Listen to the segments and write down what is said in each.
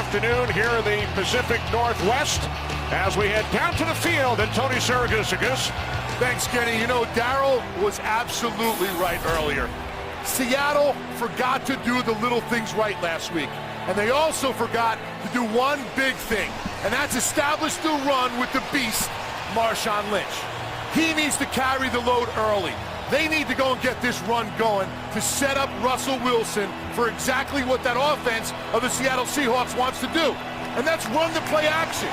afternoon here in the Pacific Northwest as we head down to the field. And Tony Saragusa. Thanks, Kenny. You know, Darryl was absolutely right earlier. Seattle forgot to do the little things right last week. And they also forgot to do one big thing, and that's establish the run with the beast, Marshawn Lynch. He needs to carry the load early. They need to go and get this run going to set up Russell Wilson for exactly what that offense of the Seattle Seahawks wants to do, and that's run the play action.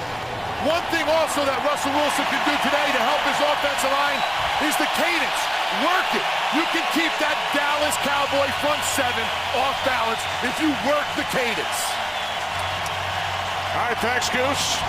One thing also that Russell Wilson can do today to help his offensive line is the cadence. Work it. You can keep that Dallas Cowboy front seven off balance if you work the cadence. All right, thanks, Goose.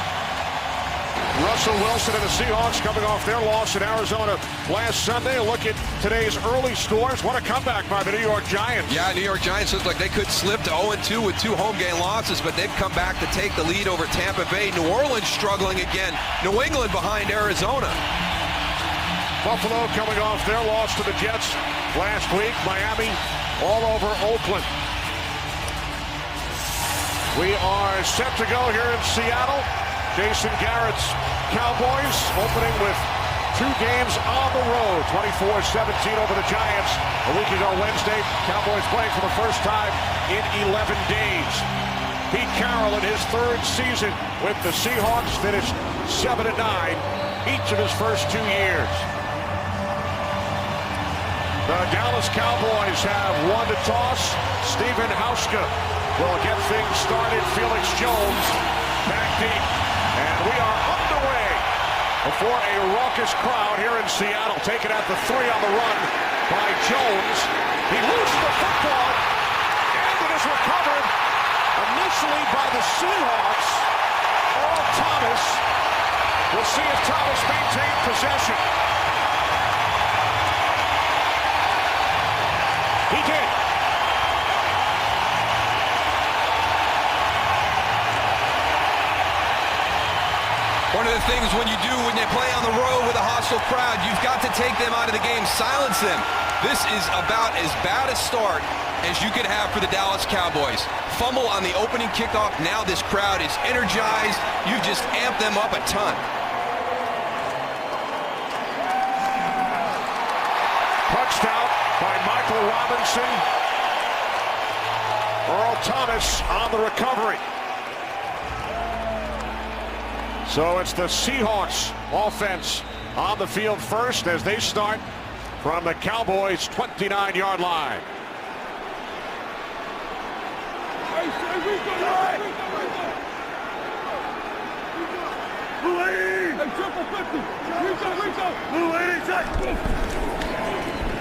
Russell Wilson and the Seahawks coming off their loss in Arizona last Sunday. A look at today's early scores. What a comeback by the New York Giants. Yeah, New York Giants look like they could slip to 0-2 with 2 home game losses, but they've come back to take the lead over Tampa Bay. New Orleans struggling again. New England behind Arizona. Buffalo coming off their loss to the Jets last week. Miami all over Oakland. We are set to go here in Seattle. Jason Garrett's Cowboys opening with 2 games on the road. 24-17 over the Giants. A week ago Wednesday, Cowboys playing for the first time in 11 days. Pete Carroll in his 3rd season with the Seahawks finished 7-9 each of his first 2 years. The Dallas Cowboys have won the toss. Stephen Hauschka will get things started. Felix Jones back deep. And we are underway before a raucous crowd here in Seattle. Taken at the 3 on the run by Jones. He loses the football, and it is recovered initially by the Seahawks. Earl Thomas. We'll see if Thomas maintains possession. He did. One of the things when you play on the road with a hostile crowd, you've got to take them out of the game, silence them. This is about as bad a start as you could have for the Dallas Cowboys. Fumble on the opening kickoff. Now this crowd is energized. You've just amped them up a ton. Touchdown by Michael Robinson. Earl Thomas on the recovery. So it's the Seahawks offense on the field first as they start from the Cowboys' 29-yard line.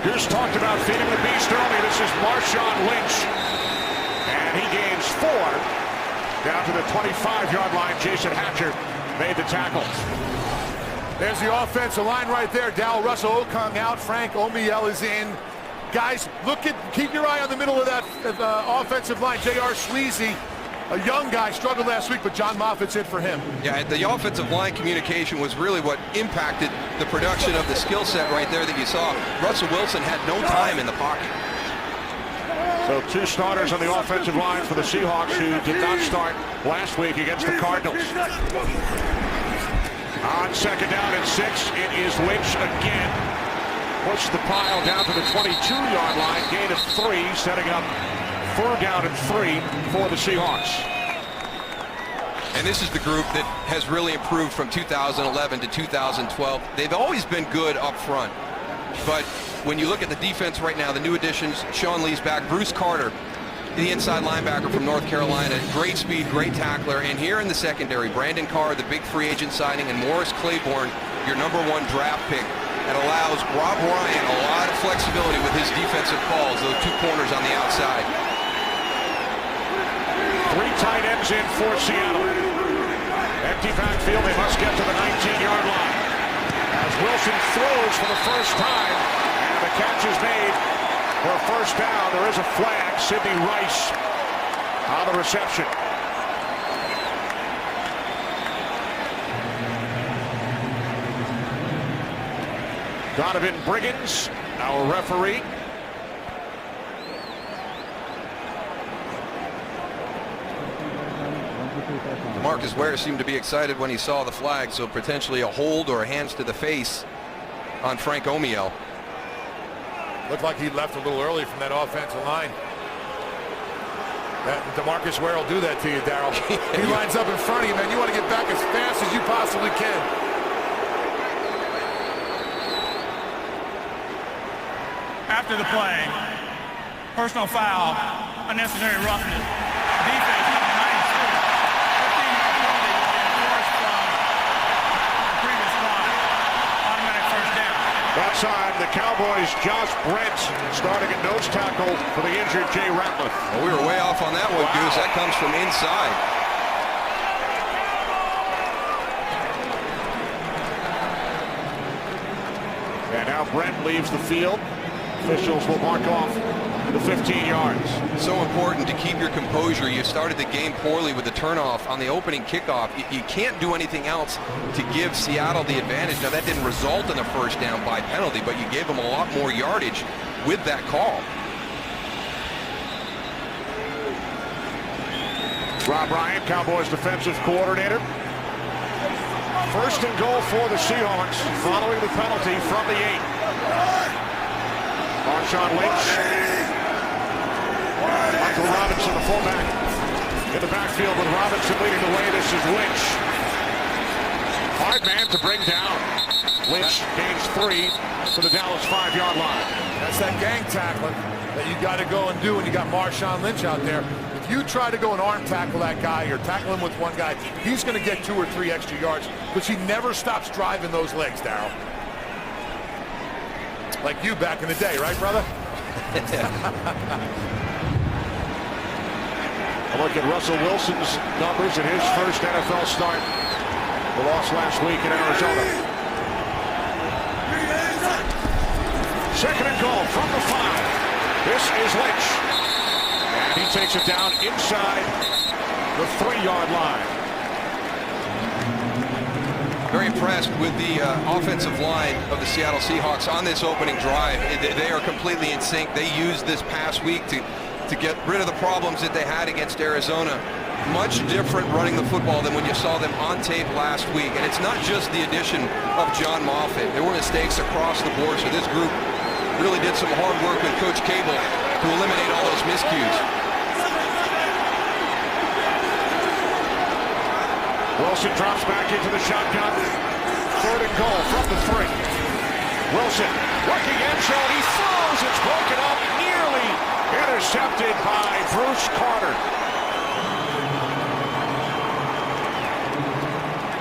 Goose talked about feeding the beast earlier. This is Marshawn Lynch. And he gains 4 down to the 25-yard line. Jason Hatcher made the tackle. There's the offensive line right there. Dow, Russell Okung out. Frank Omiel is in. Guys, keep your eye on the middle of that offensive line. J.R. Sweezy, a young guy, struggled last week, but John Moffitt's in for him. Yeah, the offensive line communication was really what impacted the production of the skill set right there that you saw. Russell Wilson had no time in the pocket. So 2 starters on the offensive line for the Seahawks who did not start last week against the Cardinals. On 2nd down and 6, it is Lynch again. Push the pile down to the 22-yard line. Gain of 3, setting up 4th down and 3 for the Seahawks. And this is the group that has really improved from 2011 to 2012. They've always been good up front. But when you look at the defense right now, the new additions, Sean Lee's back, Bruce Carter, the inside linebacker from North Carolina, great speed, great tackler. And here in the secondary, Brandon Carr, the big free agent signing, and Morris Claiborne, your #1 draft pick. That allows Rob Ryan a lot of flexibility with his defensive calls, those 2 corners on the outside. 3 tight ends in for Seattle. Empty backfield, they must get to the 19-yard line. As Wilson throws for the first time, and the catch is made for a 1st down. There is a flag. Sidney Rice on the reception. Donovan Briggins, our referee. DeMarcus Ware seemed to be excited when he saw the flag, so potentially a hold or a hands to the face on Frank Omiel. Looked like he left a little early from that offensive line. DeMarcus Ware will do that to you, Darryl. He lines up in front of you, man. You want to get back as fast as you possibly can. After the play, personal foul, unnecessary roughness. Defense, 15-yard penalty enforced from the previous drive. Automatic first down. Outside, the Cowboys, Josh Brent starting at nose tackle for the injured Jay Ratliff. Well, we were way off on that one, Goose. That comes from inside. And now Brent leaves the field. Officials will mark off the 15 yards. So important to keep your composure. You started the game poorly with the turnoff on the opening kickoff. You can't do anything else to give Seattle the advantage. Now, that didn't result in a first down by penalty, but you gave them a lot more yardage with that call. Rob Ryan, Cowboys defensive coordinator. First and goal for the Seahawks following the penalty from the 8. Marshawn Lynch. Michael Robinson, the fullback, in the backfield with Robinson leading the way. This is Lynch. Hard man to bring down. Lynch gains 3 to the Dallas 5-yard line. That's that gang tackling that you got to go and do when you got Marshawn Lynch out there. If you try to go and arm tackle that guy or tackle him with one guy, he's going to get 2 or 3 extra yards because he never stops driving those legs, Darryl. Like you back in the day, right, brother? A look at Russell Wilson's numbers in his first NFL start. The loss last week in Arizona. Second and goal from the 5. This is Lynch. And he takes it down inside the 3-yard line. Very impressed with the offensive line of the Seattle Seahawks on this opening drive. They are completely in sync. They used this past week to get rid of the problems that they had against Arizona. Much different running the football than when you saw them on tape last week. And it's not just the addition of John Moffitt. There were mistakes across the board, so this group really did some hard work with Coach Cable to eliminate all those miscues. Wilson drops back into the shotgun. Third and goal from the 3. Wilson working end zone. He throws. It's broken up. Nearly intercepted by Bruce Carter.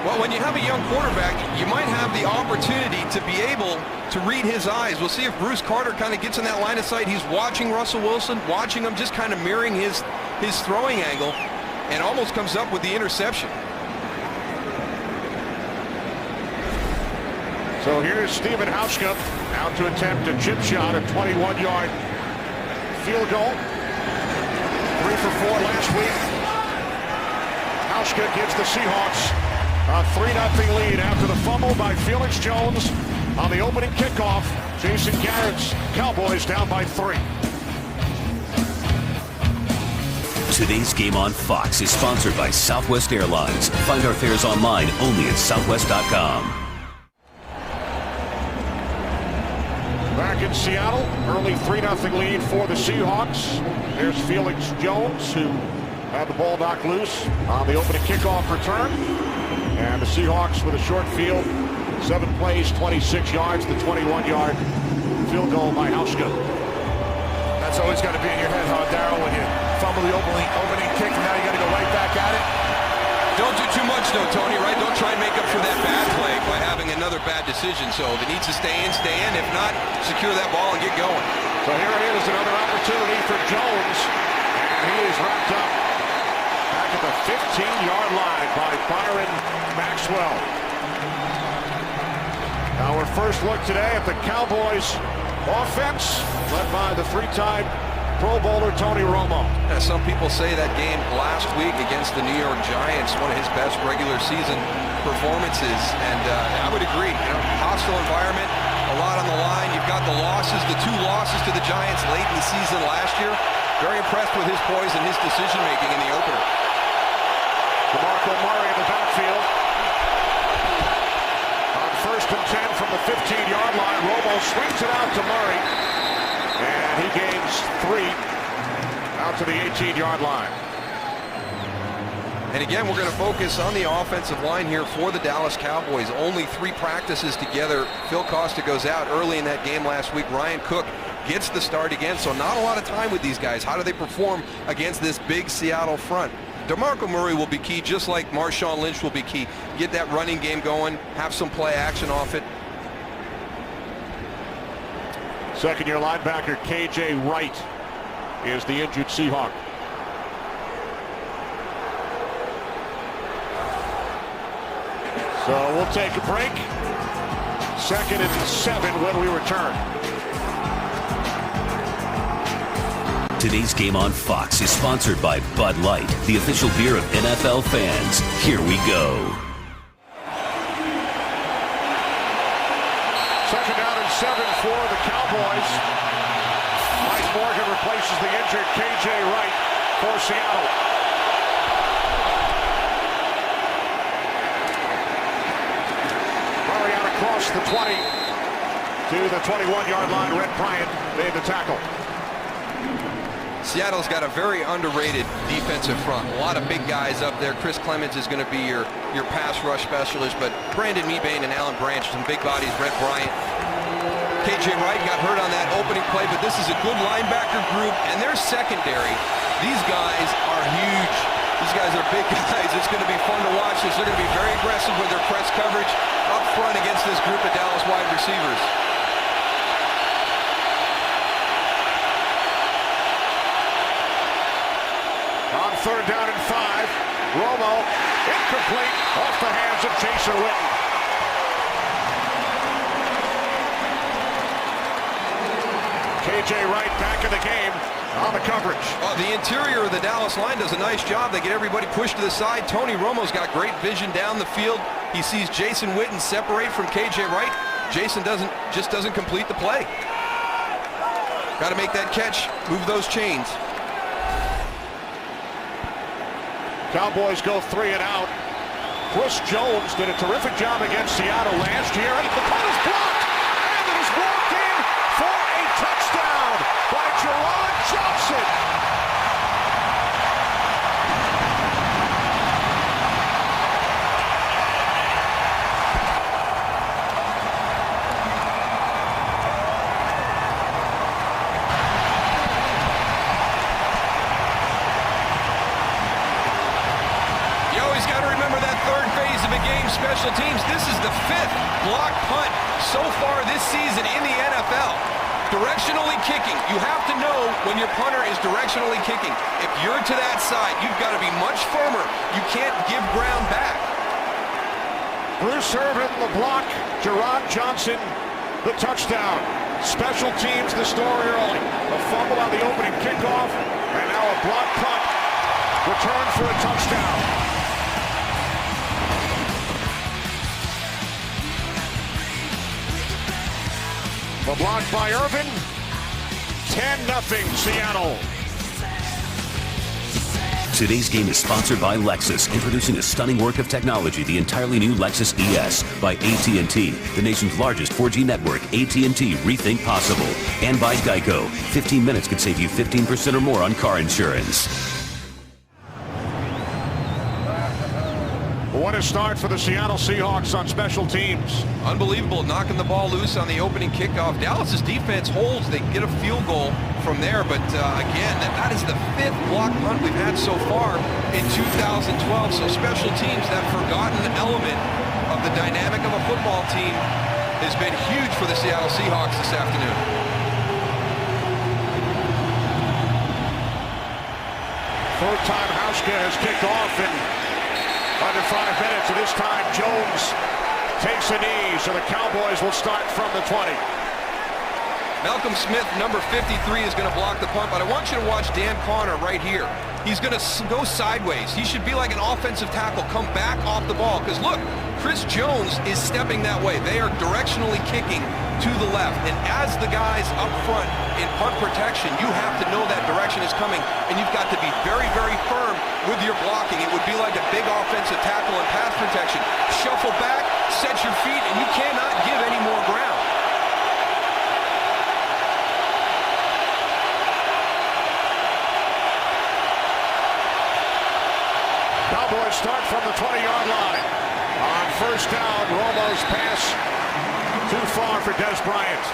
Well, when you have a young quarterback, you might have the opportunity to be able to read his eyes. We'll see if Bruce Carter kind of gets in that line of sight. He's watching Russell Wilson, watching him, just kind of mirroring his throwing angle, and almost comes up with the interception. So here's Stephen Hauschka out to attempt a chip shot, a 21-yard field goal. 3 for 4 last week. Hauschka gives the Seahawks a 3-0 lead after the fumble by Felix Jones on the opening kickoff. Jason Garrett's Cowboys down by 3. Today's game on Fox is sponsored by Southwest Airlines. Find our fares online only at southwest.com. Back in Seattle, early 3-0 lead for the Seahawks. There's Felix Jones, who had the ball knocked loose on the opening kickoff return. And the Seahawks with a short field, 7 plays, 26 yards, the 21-yard field goal by Hauschka. That's always got to be in your head, huh, Darryl, when you fumble the opening kick, and now you got to go right back at it. Don't do too much, though, Tony, right? Don't try and make up for that bad play by having another bad decision. So if it needs to stay in, stay in. If not, secure that ball and get going. So here it is, another opportunity for Jones. And he is wrapped up back at the 15-yard line by Byron Maxwell. Our first look today at the Cowboys offense, led by the 3-time Pro Bowler Tony Romo. Some people say that game last week against the New York Giants, one of his best regular season performances, and I would agree. Hostile environment, a lot on the line. You've got the losses, the 2 losses to the Giants late in the season last year. Very impressed with his poise and his decision-making in the opener. DeMarcus DeMarco Murray in the backfield. On 1st and 10 from the 15-yard line, Romo swings it out to Murray. And he gains 3 out to the 18-yard line. And again, we're going to focus on the offensive line here for the Dallas Cowboys. Only 3 practices together. Phil Costa goes out early in that game last week. Ryan Cook gets the start again, so not a lot of time with these guys. How do they perform against this big Seattle front? DeMarco Murray will be key, just like Marshawn Lynch will be key. Get that running game going, have some play action off it. Second-year linebacker K.J. Wright is the injured Seahawk. So we'll take a break. 2nd and 7 when we return. Today's game on Fox is sponsored by Bud Light, the official beer of NFL fans. Here we go. 2nd down and 7 for the Cowboys. Mike Morgan replaces the injured K.J. Wright for Seattle. Across the 20 to the 21-yard line. Red Bryant made the tackle. Seattle's got a very underrated defensive front. A lot of big guys up there. Chris Clemens is going to be your pass rush specialist, but Brandon Mebane and Alan Branch, some big bodies. Red Bryant. K.J. Wright got hurt on that opening play, but this is a good linebacker group, and their secondary, these guys are huge. These guys are big guys. It's going to be fun to watch this. They're going to be very aggressive with their press coverage up front against this group of Dallas wide receivers. On 3rd down and 5, Romo incomplete off the hands of Jason Witten. K.J. Wright back in the game on the coverage. The interior of the Dallas line does a nice job. They get everybody pushed to the side. Tony Romo's got great vision down the field. He sees Jason Witten separate from K.J. Wright. Jason doesn't complete the play. Got to make that catch, move those chains. Cowboys go 3 and out. Chris Jones did a terrific job against Seattle last year. And the punt is blocked. And it is walked in for a touchdown by Jerron Johnson. Special teams. This is the 5th block punt so far this season in the NFL. Directionally kicking. You have to know when your punter is directionally kicking. If you're to that side, you've got to be much firmer. You can't give ground back. Bruce Irvin the block. Jerron Johnson the touchdown. Special teams the story early. A fumble on the opening kickoff, and now a block punt. Return for a touchdown. The block by Irvin. 10-0 Seattle. Today's game is sponsored by Lexus, introducing a stunning work of technology, the entirely new Lexus ES by AT&T, the nation's largest 4G network. AT&T Rethink Possible. And by Geico. 15 minutes could save you 15% or more on car insurance. What a start for the Seattle Seahawks on special teams. Unbelievable, knocking the ball loose on the opening kickoff. Dallas's defense holds. They get a field goal from there, but again, that is the 5th block punt we've had so far in 2012. So special teams, that forgotten element of the dynamic of a football team, has been huge for the Seattle Seahawks this afternoon. Third time Hauschka has kicked off in under 5 minutes, and this time Jones takes a knee, so the Cowboys will start from the 20. Malcolm Smith, number 53, is going to block the punt, but I want you to watch Dan Connor right here. He's going to go sideways. He should be like an offensive tackle, come back off the ball, because look, Chris Jones is stepping that way. They are directionally kicking to the left, and as the guys up front in punt protection, you have to know that direction is coming, and you've got to be very, very firm with your blocking. It would be like a big offensive tackle and pass protection. Shuffle back, set your feet, and you cannot give any more ground. Cowboys start from the 20-yard line. On first down, Romo's pass too far for Des Bryant.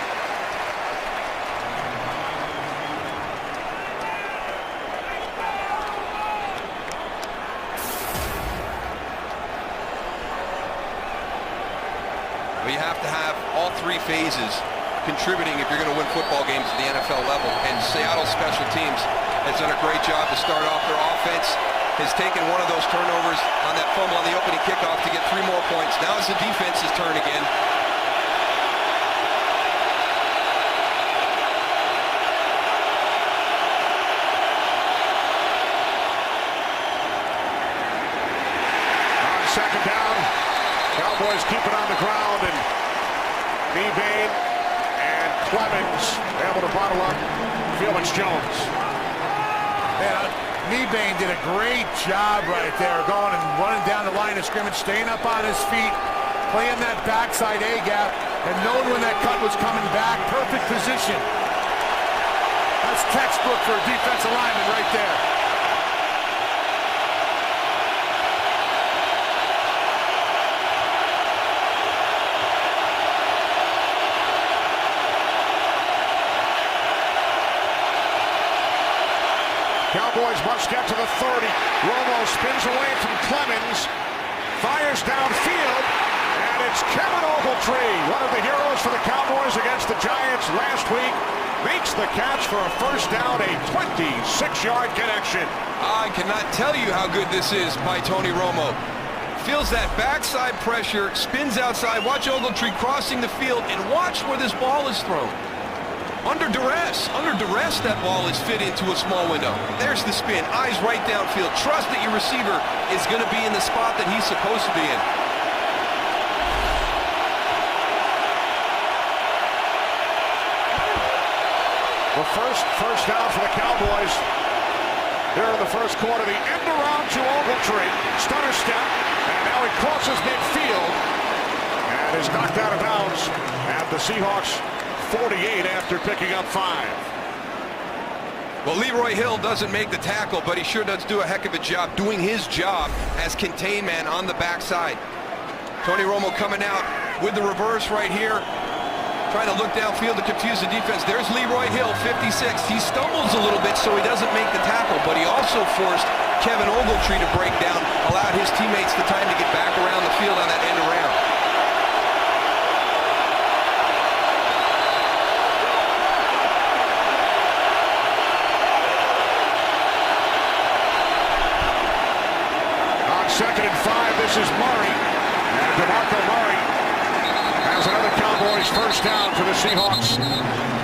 Well, you have to have all three phases contributing if you're going to win football games at the NFL level. And Seattle special teams has done a great job to start off their offense. Has taken one of those turnovers on that fumble on the opening kickoff to get 3 more points. Now it's the defense's turn again. On second down, Cowboys keep it on the ground, and Mebane and Clemens able to bottle up Felix Jones. Mebane did a great job right there, going and running down the line of scrimmage, staying up on his feet, playing that backside A-gap, and knowing when that cut was coming back. Perfect position. That's textbook for a defensive lineman right there. Cowboys must get to the 30. Romo spins away from Clemens, fires downfield, and it's Kevin Ogletree, one of the heroes for the Cowboys against the Giants last week, makes the catch for a first down, a 26-yard connection. I cannot tell you how good this is by Tony Romo. Feels that backside pressure, spins outside. Watch Ogletree crossing the field, and watch where this ball is thrown. Under duress, that ball is fit into a small window. There's the spin, eyes right downfield. Trust that your receiver is going to be in the spot that he's supposed to be in. The first down for the Cowboys here in the first quarter. The end around to Ogletree, stutter step, and now he crosses midfield and is knocked out of bounds at the Seahawks 48 after picking up 5. Well, Leroy Hill doesn't make the tackle, but he sure does do a heck of a job doing his job as contain man on the backside. Tony Romo coming out with the reverse right here, trying to look downfield to confuse the defense. There's Leroy Hill, 56. He stumbles a little bit, so he doesn't make the tackle, but he also forced Kevin Ogletree to break down, allowed his teammates the time to get back around the field on that end around. Second and 5, this is Murray. And DeMarco Murray has another Cowboys first down for the Seahawks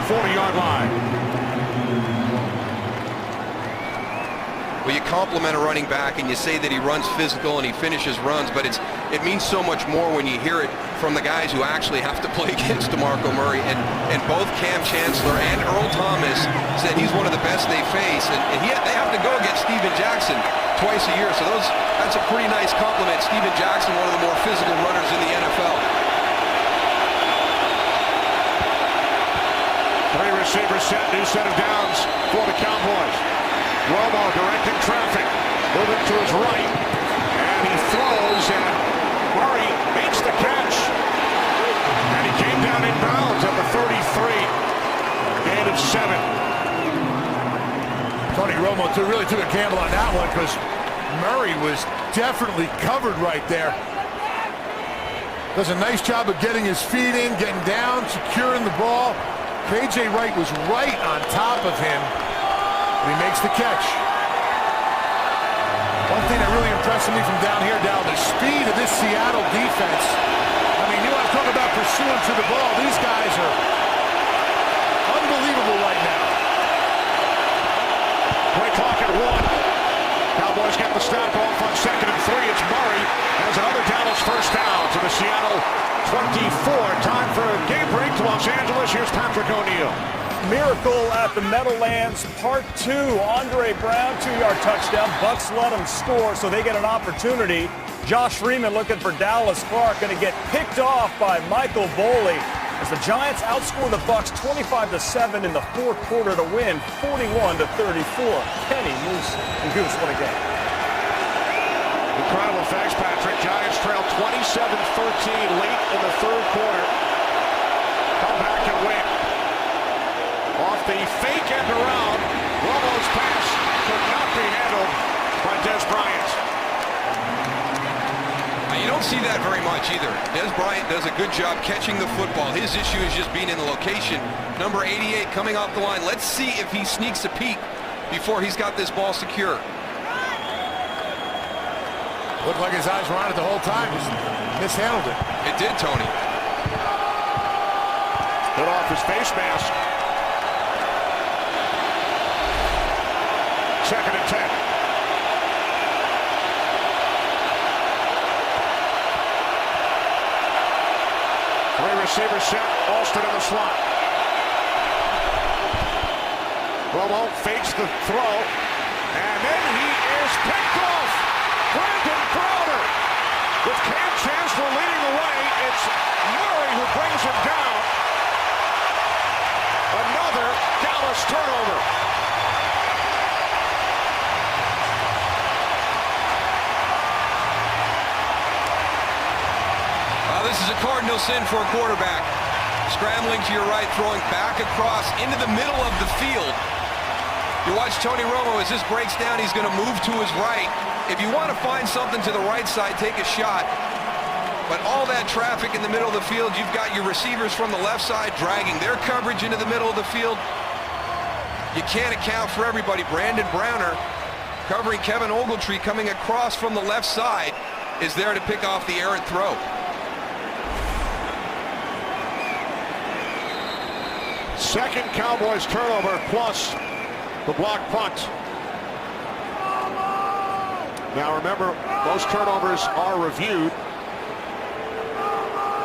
40-yard line. Well, you compliment a running back and you say that he runs physical and he finishes runs, but it means so much more when you hear it from the guys who actually have to play against DeMarco Murray. And both Cam Chancellor and Earl Thomas said he's one of the best they face, and they have to go against Steven Jackson twice a year, so that's a pretty nice compliment. Steven Jackson, one of the more physical runners in the NFL. 3 receivers set, new set of downs for the Cowboys. Romo directing traffic, moving to his right, and he throws, and Murray makes the catch, and he came down in bounds at the 33, gain of 7. Tony Romo really took a gamble on that one because Murray was definitely covered right there. Does a nice job of getting his feet in, getting down, securing the ball. KJ Wright was right on top of him, and he makes the catch. One thing that really impressed me from down here, Dal, the speed of this Seattle defense. I mean, you want to talk about pursuing to the ball. These guys are unbelievable right now. Play clock at 1. Cowboys get the stop off on second and 3. It's Murray has another Dallas first down to the Seattle 24. Time for a game break to Los Angeles. Here's Patrick O'Neal. Miracle at the Meadowlands, part 2. Andre Brown, 2-yard touchdown. Bucks let him score, so they get an opportunity. Josh Freeman looking for Dallas Clark, going to get picked off by Michael Boley as the Giants outscore the Bucks 25-7 in the fourth quarter to win 41-34. Kenny, Moose, and Goose, what a game. Incredible thanks, Patrick. Giants trail 27-13 late in the third quarter. Come back and win. Off the fake end around, Romo's pass could not be handled by Des Bryant. You don't see that very much either. Des Bryant does a good job catching the football. His issue is just being in the location. Number 88 coming off the line. Let's see if he sneaks a peek before he's got this ball secure. Looked like his eyes were on it the whole time. Just mishandled it. It did, Tony. Put off his face mask. Second and 10. Three receivers set. Alston in the slot. Romo fakes the throw. And then he is picked off. Brandon Crowder. With Cam Chancellor leading the way, it's Murray who brings him down. Another Dallas turnover. This is a cardinal sin for a quarterback. Scrambling to your right, throwing back across into the middle of the field. You watch Tony Romo as this breaks down, he's going to move to his right. If you want to find something to the right side, take a shot. But all that traffic in the middle of the field, you've got your receivers from the left side dragging their coverage into the middle of the field. You can't account for everybody. Brandon Browner covering Kevin Ogletree coming across from the left side is there to pick off the errant throw. Second Cowboys turnover plus the block punt. Now remember, most turnovers are reviewed.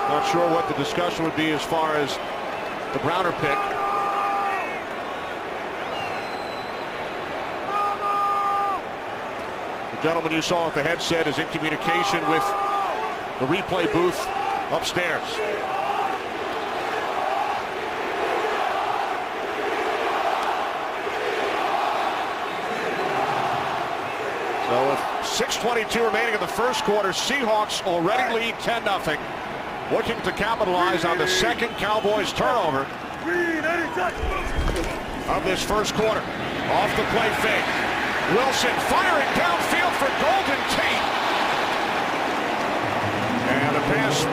Not sure what the discussion would be as far as the Browner pick. The gentleman you saw at the headset is in communication with the replay booth upstairs. So with 6:22 remaining in the first quarter, Seahawks already lead 10-0. Looking to capitalize on the second Cowboys turnover of this first quarter. Off the play fake. Wilson firing downfield for Golden Tate. And a pass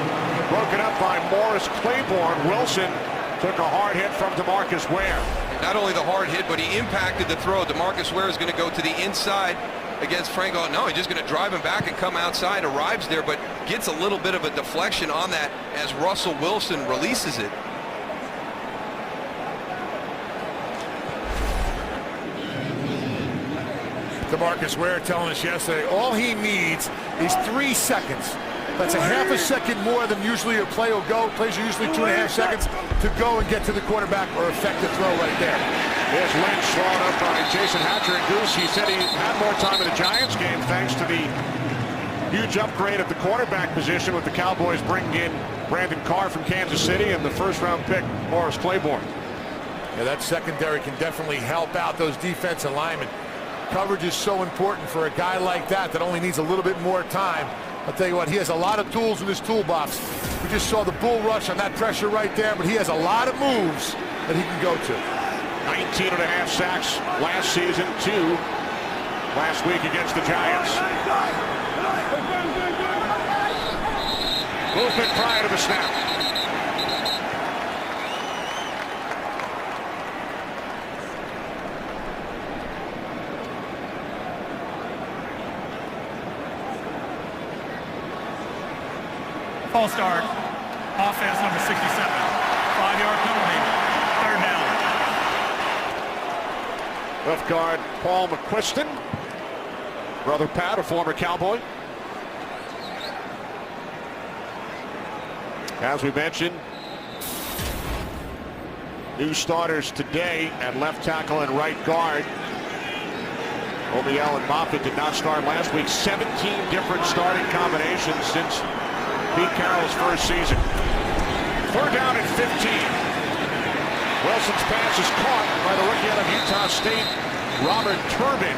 broken up by Morris Claiborne. Wilson took a hard hit from DeMarcus Ware. Not only the hard hit, but he impacted the throw. DeMarcus Ware is going to go to the inside against Franco. No, he's just going to drive him back and come outside. Arrives there, but gets a little bit of a deflection on that as Russell Wilson releases it. DeMarcus Ware telling us yesterday, all he needs is 3 seconds. That's a half a second more than usually a play will go. Plays are usually 2.5 seconds to go and get to the quarterback or effect the throw right there. There's Lynch slowed up by Jason Hatcher and Goose. He said he had more time in the Giants game thanks to the huge upgrade at the quarterback position with the Cowboys bringing in Brandon Carr from Kansas City and the first-round pick, Morris Claiborne. Yeah, that secondary can definitely help out those defensive linemen. Coverage is so important for a guy like that that only needs a little bit more time. I'll tell you what, he has a lot of tools in his toolbox. We just saw the bull rush on that pressure right there, but he has a lot of moves that he can go to. 19.5 sacks last season, 2 last week against the Giants. Movement prior to the snap. False start. Offense number 67. 5-yard penalty. Third down. Left guard Paul McQuiston. Brother Pat, a former Cowboy. As we mentioned, new starters today at left tackle and right guard. Obiel and Moffitt did not start last week. 17 different starting combinations since Pete Carroll's first season. Third down and 15. Wilson's pass is caught by the rookie out of Utah State, Robert Turbin.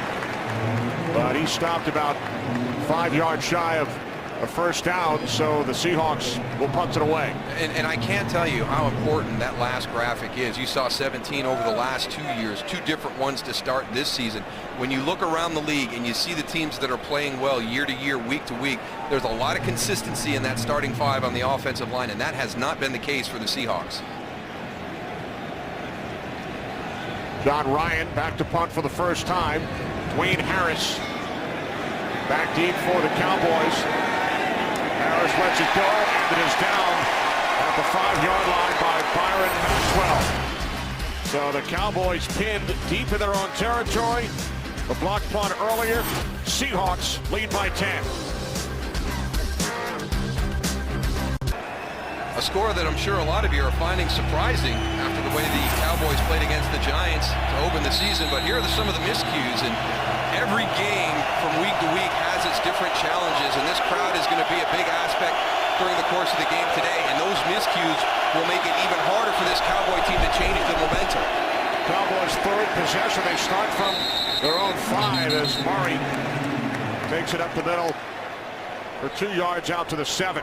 But he stopped about 5 yards shy of a first down, so the Seahawks will punt it away. And I can't tell you how important that last graphic is. You saw 17 over the last 2 years, 2 different ones to start this season. When you look around the league and you see the teams that are playing well year to year, week to week, there's a lot of consistency in that starting 5 on the offensive line, and that has not been the case for the Seahawks. John Ryan back to punt for the first time. Dwayne Harris back deep for the Cowboys. Harris lets it go, and it is down at the 5-yard line by Byron Maxwell. So the Cowboys pinned deep in their own territory. The block punt earlier. Seahawks lead by 10. A score that I'm sure a lot of you are finding surprising after the way the Cowboys played against the Giants to open the season. But here are some of the miscues, and every game from week to week has its different challenges, and this crowd is going to be a big aspect during the course of the game today, and those miscues will make it even harder for this Cowboy team to change the momentum. Cowboys' third possession. They start from their own 5 as Murray takes it up the middle for 2 yards out to the 7.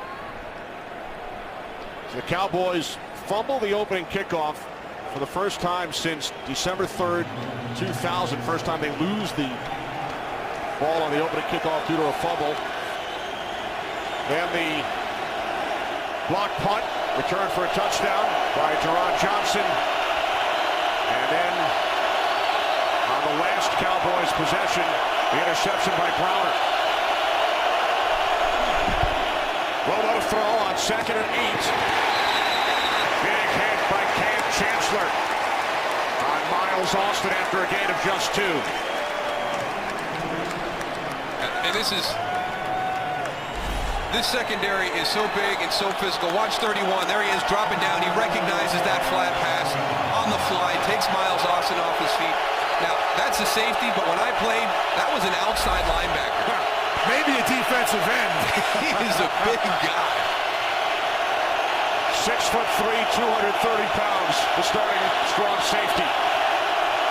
The Cowboys fumble the opening kickoff for the first time since December 3rd, 2000. First time they lose the ball on the opening kickoff due to a fumble. Then the block punt, return for a touchdown by Jerron Johnson. And then on the last Cowboys possession, the interception by Browner. Romo to throw on 2nd and 8. Big hit by Cam Chancellor on Miles Austin after a gain of just 2. And this secondary is so big and so physical. Watch 31. There he is dropping down. He recognizes that flat pass on the fly, takes Miles Austin off his feet. Now, that's a safety, but when I played, that was an outside linebacker. Maybe a defensive end. He is a big guy. 6'3", 230 pounds, the starting strong safety,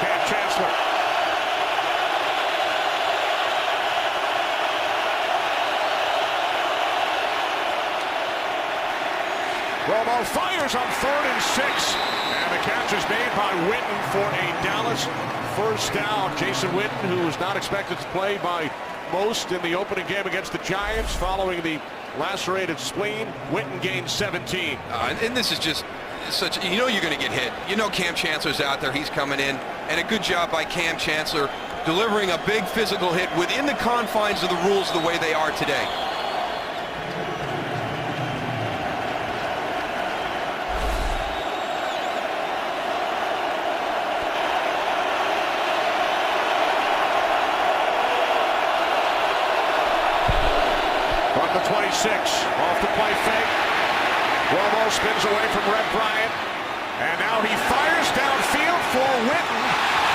Cam Chancellor. Romo fires on 3rd and 6, and the catch is made by Witten for a Dallas first down. Jason Witten, who was not expected to play by most in the opening game against the Giants following the lacerated spleen. Witten gained 17. And this is just such, you know you're going to get hit. You know Cam Chancellor's out there. He's coming in. And a good job by Cam Chancellor delivering a big physical hit within the confines of the rules the way they are today. From the 26, off the play fake. Romo spins away from Red Bryant. And now he fires downfield for Witten.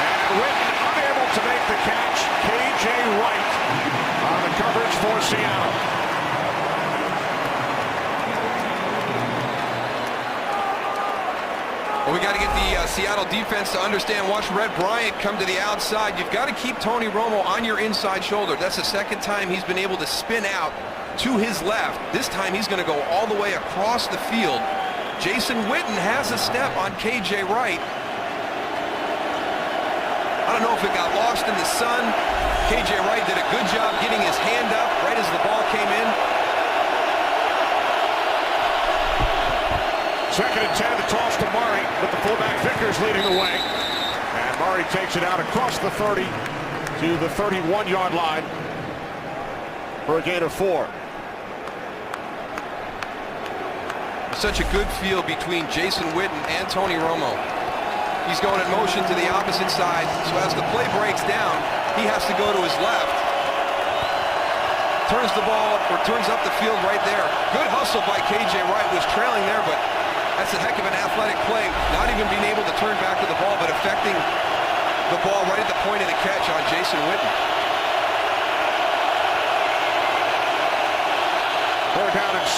And Witten unable to make the catch. K.J. Wright on the coverage for Seattle. Well, we got to get the Seattle defense to understand. Watch Red Bryant come to the outside. You've got to keep Tony Romo on your inside shoulder. That's the second time he's been able to spin out to his left. This time he's going to go all the way across the field. Jason Witten has a step on K.J. Wright. I don't know if it got lost in the sun. K.J. Wright did a good job getting his hand up right as the ball came in. 2nd and 10, the toss to Murray, but the fullback Vickers leading the way. And Murray takes it out across the 30 to the 31-yard line for a gain of 4. Such a good feel between Jason Witten and Tony Romo. He's going in motion to the opposite side, so as the play breaks down, he has to go to his left. Turns the ball, or turns up the field right there. Good hustle by K.J. Wright, was trailing there, but That's a heck of an athletic play. Not even being able to turn back to the ball, but affecting the ball right at the point of the catch on Jason Witten. 4th down and 6.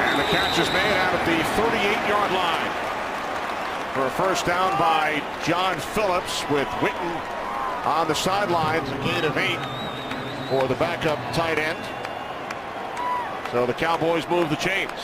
And the catch is made out at the 38-yard line for a first down by John Phillips, with Witten on the sidelines, a gain of 8 for the backup tight end. So the Cowboys move the chains.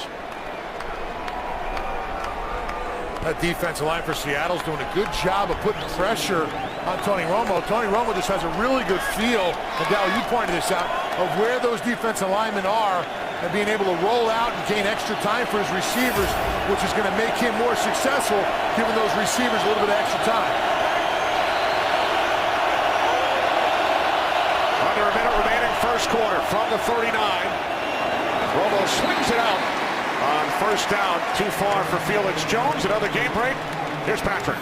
That defensive line for Seattle's doing a good job of putting pressure on Tony Romo. Tony Romo just has a really good feel, and Dal, you pointed this out, of where those defensive linemen are and being able to roll out and gain extra time for his receivers, which is going to make him more successful, giving those receivers a little bit of extra time. Under a minute remaining, first quarter from the 39. Romo swings it out on first down, too far for Felix Jones. Another game break. Here's Patrick.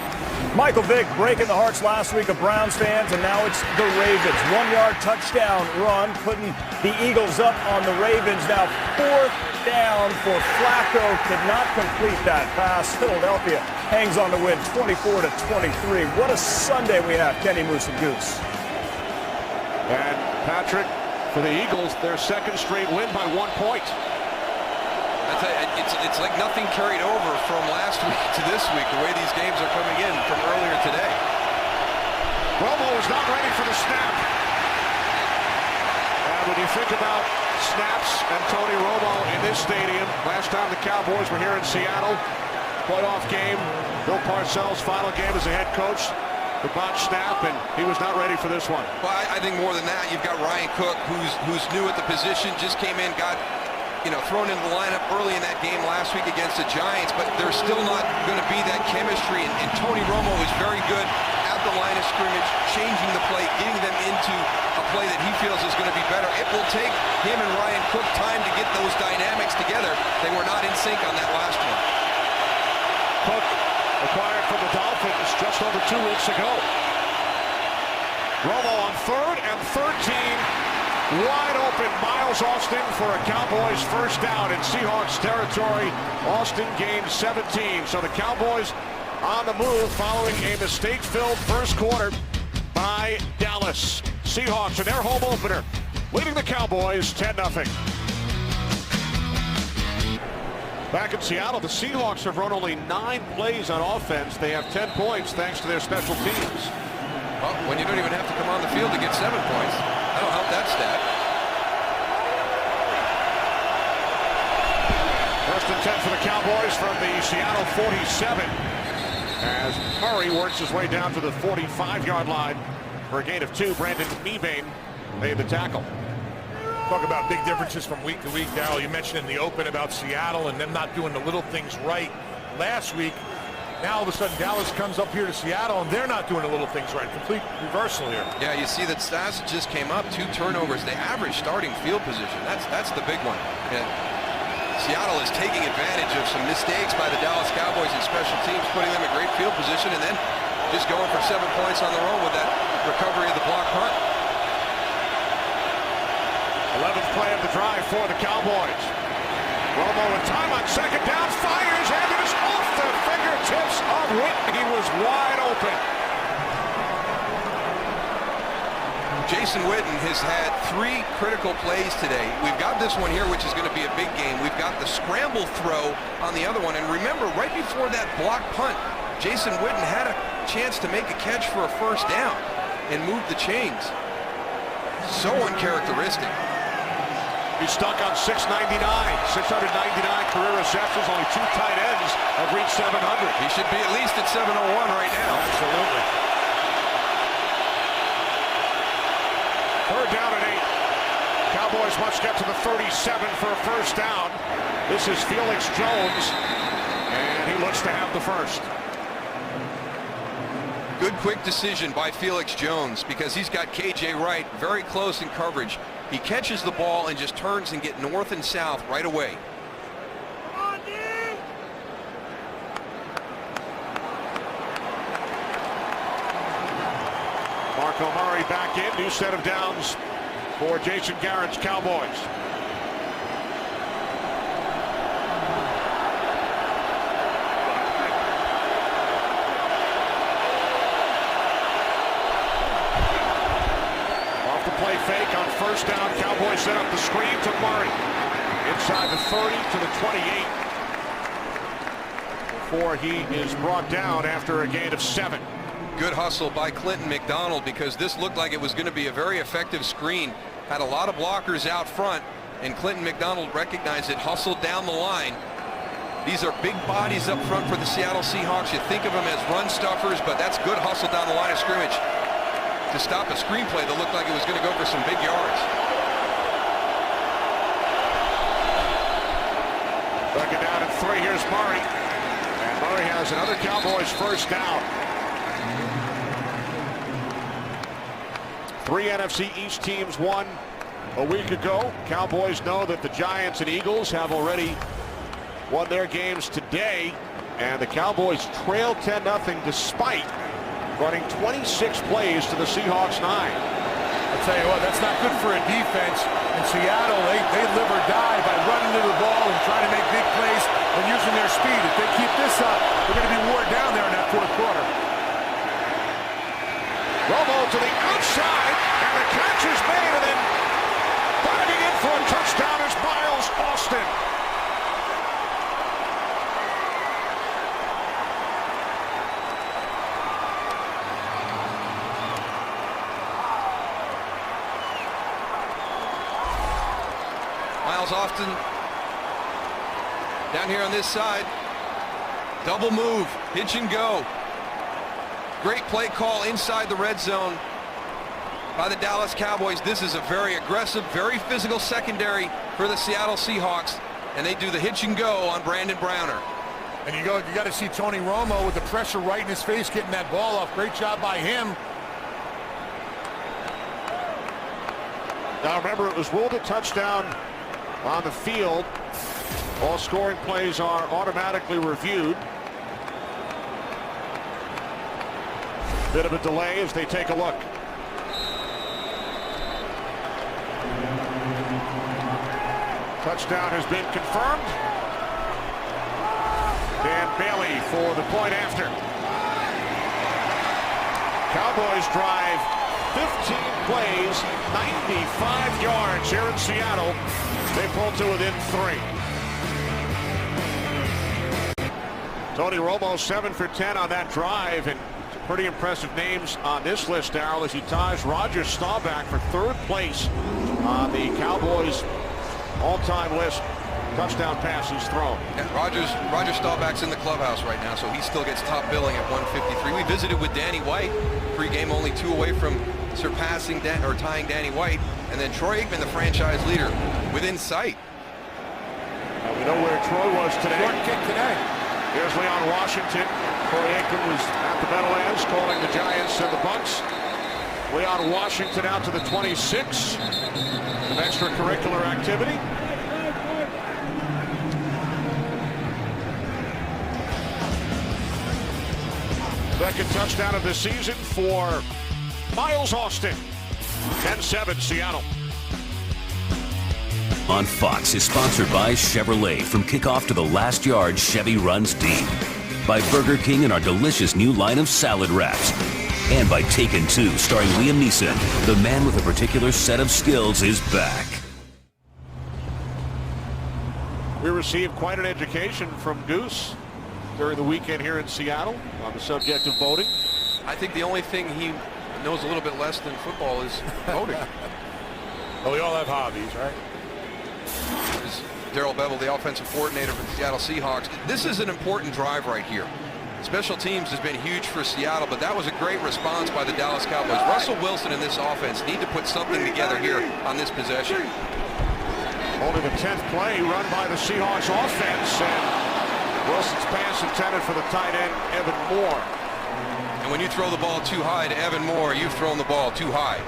Michael Vick breaking the hearts last week of Browns fans, and now it's the Ravens. 1-yard touchdown run, putting the Eagles up on the Ravens. Now 4th down for Flacco. Could not complete that pass. Philadelphia hangs on to win 24-23. What a Sunday we have, Kenny Moose and Goose. And Patrick, for the Eagles, their second straight win by 1 point. I tell you, it's like nothing carried over from last week to this week, the way these games are coming in from earlier today. Romo is not ready for the snap. And when you think about snaps and Tony Romo in this stadium, last time the Cowboys were here in Seattle, playoff game, Bill Parcells' final game as a head coach, the botch snap, and he was not ready for this one. Well, I think more than that, you've got Ryan Cook, who's new at the position, just came in, got thrown into the lineup early in that game last week against the Giants, but there's still not going to be that chemistry, and Tony Romo is very good at the line of scrimmage, changing the play, getting them into a play that he feels is going to be better. It will take him and Ryan Cook time to get those dynamics together. They were not in sync on that last one. Cook acquired from the Dolphins just over 2 weeks ago. Romo on 3rd and 13. Wide open, Miles Austin for a Cowboys first down in Seahawks territory. Austin gained 17. So the Cowboys on the move following a mistake-filled first quarter by Dallas. Seahawks in their home opener, leading the Cowboys 10-0. Back in Seattle, the Seahawks have run only 9 plays on offense. They have 10 points thanks to their special teams. Well, when you don't even have to come on the field to get 7 points, that'll help that stat. 1st and 10 for the Cowboys from the Seattle 47. As Murray works his way down to the 45-yard line for a gain of 2. Brandon Mebane made the tackle. Talk about big differences from week to week, Darryl. You mentioned in the open about Seattle and them not doing the little things right last week. Now all of a sudden Dallas comes up here to Seattle and they're not doing the little things right. Complete reversal here. Yeah, you see that stats just came up. 2 turnovers. They average starting field position. That's the big one. And Seattle is taking advantage of some mistakes by the Dallas Cowboys in special teams, putting them in great field position, and then just going for 7 points on their own with that recovery of the block punt. 11th play of the drive for the Cowboys. Romo with time on second down, fires, and it is off the fingertips of Witten. He was wide open. Jason Witten has had 3 critical plays today. We've got this one here, which is going to be a big game. We've got the scramble throw on the other one. And remember, right before that block punt, Jason Witten had a chance to make a catch for a first down and move the chains. So uncharacteristic. He's stuck on 699 career receptions. Only 2 tight ends have reached 700. He should be at least at 701 right now. Absolutely. 3rd down and 8. Cowboys must get to the 37 for a first down. This is Felix Jones, and he looks to have the first. Good quick decision by Felix Jones because he's got KJ Wright very close in coverage. He catches the ball and just turns and get north and south right away. Marco Murray back in. New set of downs for Jason Garrett's Cowboys. first down. Cowboys set up the screen to Murray. Inside the 30 to the 28. Before he is brought down after a gain of 7. Good hustle by Clinton McDonald, because this looked like it was going to be a very effective screen. Had a lot of blockers out front, and Clinton McDonald recognized it, hustled down the line. These are big bodies up front for the Seattle Seahawks. You think of them as run stuffers, but that's good hustle down the line of scrimmage to stop a screenplay that looked like it was going to go for some big yards. Second down and 3. Here's Murray. And Murray has another Cowboys first down. 3 NFC East teams won a week ago. Cowboys know that the Giants and Eagles have already won their games today. And the Cowboys trail 10-0 despite running 26 plays to the Seahawks 9. I'll tell you what, that's not good for a defense. In Seattle, they live or die by running to the ball and trying to make big plays and using their speed. If they keep this up, they're going to be worn down there in that fourth quarter. Romo to the outside, and the catch is made, and then diving in for a touchdown is Miles Austin. Miles Austin down here on this side. Double move, hitch and go. Great play call inside the red zone by the Dallas Cowboys. This is a very aggressive, very physical secondary for the Seattle Seahawks, and they do the hitch and go on Brandon Browner. And you got to see Tony Romo with the pressure right in his face, getting that ball off. Great job by him. Now remember, it was ruled a touchdown on the field. All scoring plays are automatically reviewed. Bit of a delay as they take a look. Touchdown has been confirmed. Dan Bailey for the point after. Cowboys drive 15 plays, 95 yards here in Seattle. They pull to within 3. Tony Romo 7 for 10 on that drive, and pretty impressive names on this list, Darrell, as he ties Roger Staubach for 3rd place on the Cowboys all-time list. Touchdown passes thrown. Yeah, Roger Staubach's in the clubhouse right now, so he still gets top billing at 153. We visited with Danny White, pre-game, only 2 away from surpassing or tying Danny White, and then Troy Aikman, the franchise leader, within sight. Now we know where Troy was today. Short kick today. Here's Leon Washington. Troy Aikman was at the Meadowlands calling the Giants and the Bucks. Leon Washington out to the 26. Some extracurricular activity. Second touchdown of the season for Miles Austin. 10-7 Seattle. On Fox is sponsored by Chevrolet. From kickoff to the last yard, Chevy runs deep. By Burger King and our delicious new line of salad wraps. And by Taken 2, starring Liam Neeson. The man with a particular set of skills is back. We received quite an education from Goose during the weekend here in Seattle on the subject of voting. I think the only thing he knows a little bit less than football is voting. Well, we all have hobbies, right? Darrell Bevel, the offensive coordinator for the Seattle Seahawks. This is an important drive right here. Special teams has been huge for Seattle, but that was a great response by the Dallas Cowboys. Russell Wilson and this offense need to put something together here on this possession. Only the 10th play run by the Seahawks offense, and Wilson's pass intended for the tight end, Evan Moore. And when you throw the ball too high to Evan Moore, you've thrown the ball too high.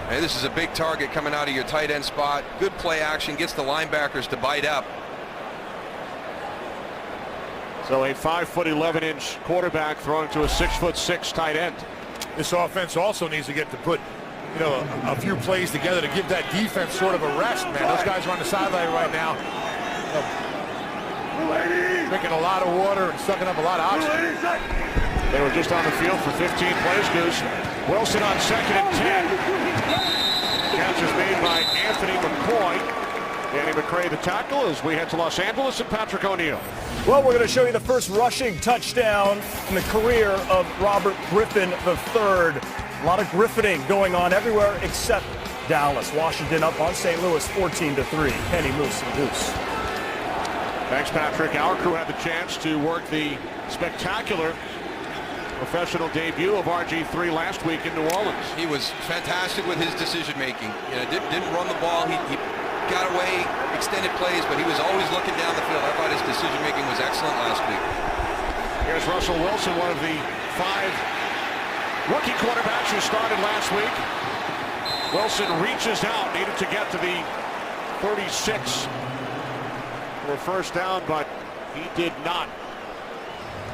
And this is a big target coming out of your tight end spot. Good play action, gets the linebackers to bite up. So a 5'11" quarterback throwing to a 6'6" tight end. This offense also needs to get to put, a few plays together to give that defense sort of a rest, man. Those guys are on the sideline right now, drinking a lot of water and sucking up a lot of oxygen. They were just on the field for 15 plays, Goose. Wilson on 2nd and 10. Can't pass is made by Anthony McCoy. Danny McCray the tackle as we head to Los Angeles and Patrick O'Neill. Well, we're going to show you the first rushing touchdown in the career of Robert Griffin III. A lot of griffining going on everywhere except Dallas. Washington up on St. Louis 14-3. Penny, Moose, and Goose. Thanks, Patrick. Our crew had the chance to work the spectacular professional debut of RG3 last week in New Orleans. He was fantastic with his decision-making. You know, didn't run the ball. He got away, extended plays, but he was always looking down the field. I thought his decision-making was excellent last week. Here's Russell Wilson, one of the 5 rookie quarterbacks who started last week. Wilson reaches out, needed to get to the 36 for a first down, but he did not.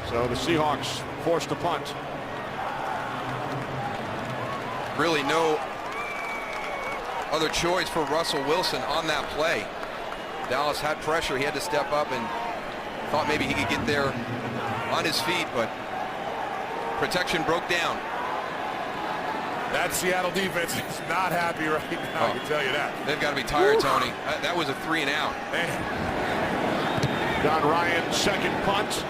So the Seahawks forced a punt. Really no other choice for Russell Wilson on that play. Dallas had pressure. He had to step up and thought maybe he could get there on his feet, but protection broke down. That Seattle defense is not happy right now, I can tell you that. They've got to be tired, Tony. That was a 3 and out. Man. Don Ryan, second punt.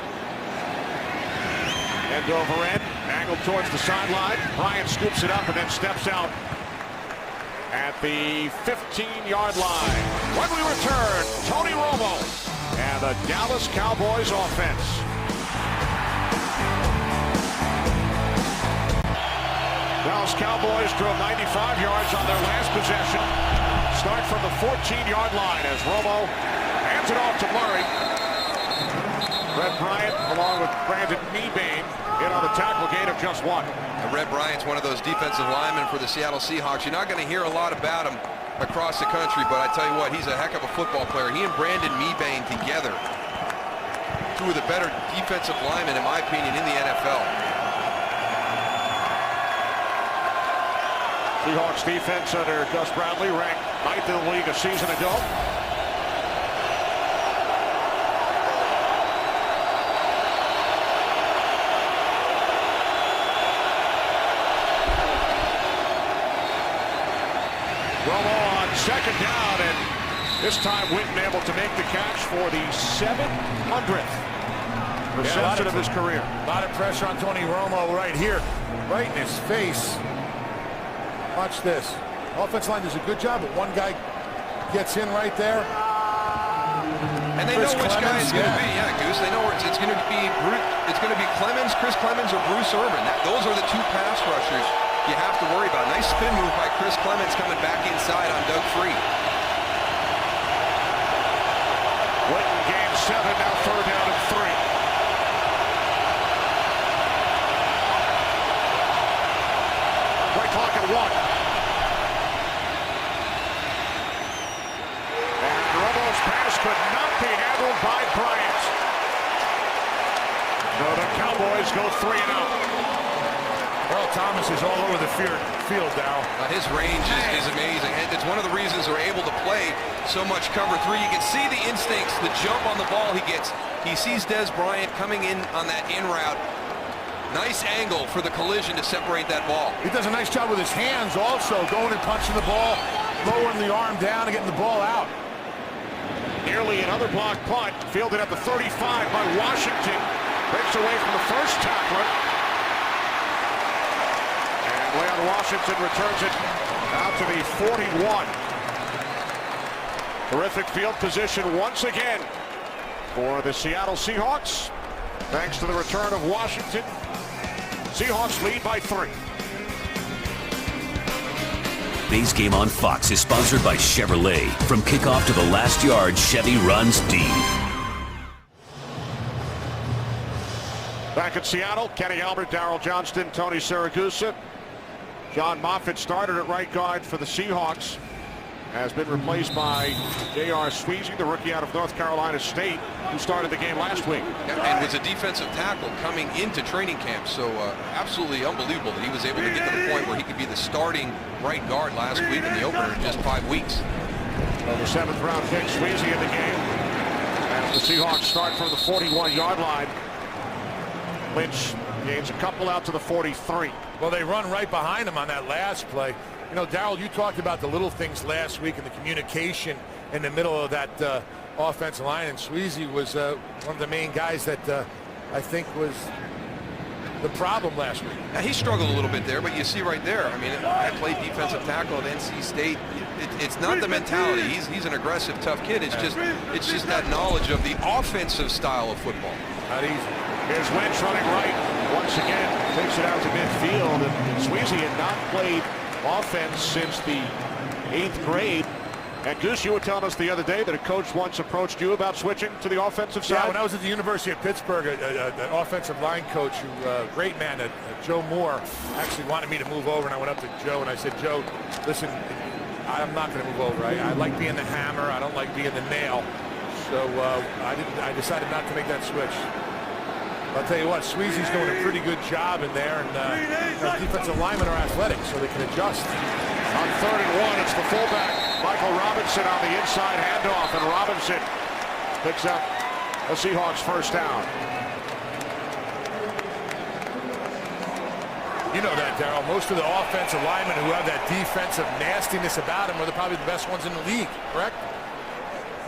End over end, angled towards the sideline. Bryant scoops it up and then steps out at the 15-yard line. When we return, Tony Romo and the Dallas Cowboys offense. Dallas Cowboys drove 95 yards on their last possession. Start from the 14-yard line as Romo hands it off to Murray. Red Bryant along with Brandon Mebane in on the tackle, gain of just 1. Red Bryant's one of those defensive linemen for the Seattle Seahawks. You're not going to hear a lot about him across the country, but I tell you what, he's a heck of a football player. He and Brandon Mebane together, 2 of the better defensive linemen, in my opinion, in the NFL. Seahawks defense under Gus Bradley ranked 9th in the league a season ago. Romo on second down, and this time Witten able to make the catch for the 700th reception of his career. A lot of pressure on Tony Romo right here, right in his face. Watch this. Offensive line does a good job, but one guy gets in right there. And they know which guy it's going to be. Yeah, Goose. They know it's going to be. It's going to be Clemens, Chris Clemens, or Bruce Irvin. Those are the 2 pass rushers you have to worry about. Nice spin move by Chris Clemens coming back inside on Doug Free. Witten gained 7, now 3rd down and 3. Play clock at 1. And Romo's pass could not be handled by Bryant. So the Cowboys go 3 and out. Earl Thomas is all over the field, Dow. His range is amazing. And it's one of the reasons they're able to play so much cover 3. You can see the instincts, the jump on the ball he gets. He sees Des Bryant coming in on that in route. Nice angle for the collision to separate that ball. He does a nice job with his hands also, going and punching the ball, lowering the arm down and getting the ball out. Nearly another block punt, fielded at the 35 by Washington. Breaks away from the first tackler. And Leon Washington returns it out to the 41. Terrific field position once again for the Seattle Seahawks. Thanks to the return of Washington. Seahawks lead by 3. Today's game on Fox is sponsored by Chevrolet. From kickoff to the last yard, Chevy runs deep. Back at Seattle, Kenny Albert, Darryl Johnston, Tony Siragusa. John Moffitt started at right guard for the Seahawks. Has been replaced by J.R. Sweezy, the rookie out of North Carolina State, who started the game last week. And was a defensive tackle coming into training camp, so absolutely unbelievable that he was able to get to the point where he could be the starting right guard last week in the opener in just 5 weeks. So the 7th round pick, Sweezy in the game. As the Seahawks start from the 41-yard line. Lynch gains a couple out to the 43. Well, they run right behind him on that last play. You know, Darryl, you talked about the little things last week and the communication in the middle of that offensive line, and Sweezy was one of the main guys that I think was the problem last week. Now, he struggled a little bit there, but you see right there, I mean, I played defensive tackle at NC State. It's not the mentality. He's an aggressive, tough kid. It's just that knowledge of the offensive style of football. Not easy. Here's Wentz running right. Once again, takes it out to midfield. And Sweezy had not played offense since the 8th grade. And Goose, you were telling us the other day that a coach once approached you about switching to the offensive side. Yeah, when I was at the University of Pittsburgh, an offensive line coach, great man, Joe Moore, actually wanted me to move over, and I went up to Joe and I said, Joe, listen, I'm not going to move over. I like being the hammer. I don't like being the nail. So I decided not to make that switch. I'll tell you what, Sweezy's doing a pretty good job in there, and our defensive linemen are athletic, so they can adjust. On 3rd and 1, it's the fullback, Michael Robinson, on the inside handoff, and Robinson picks up a Seahawks first down. You know that, Darryl. Most of the offensive linemen who have that defensive nastiness about them are probably the best ones in the league, correct?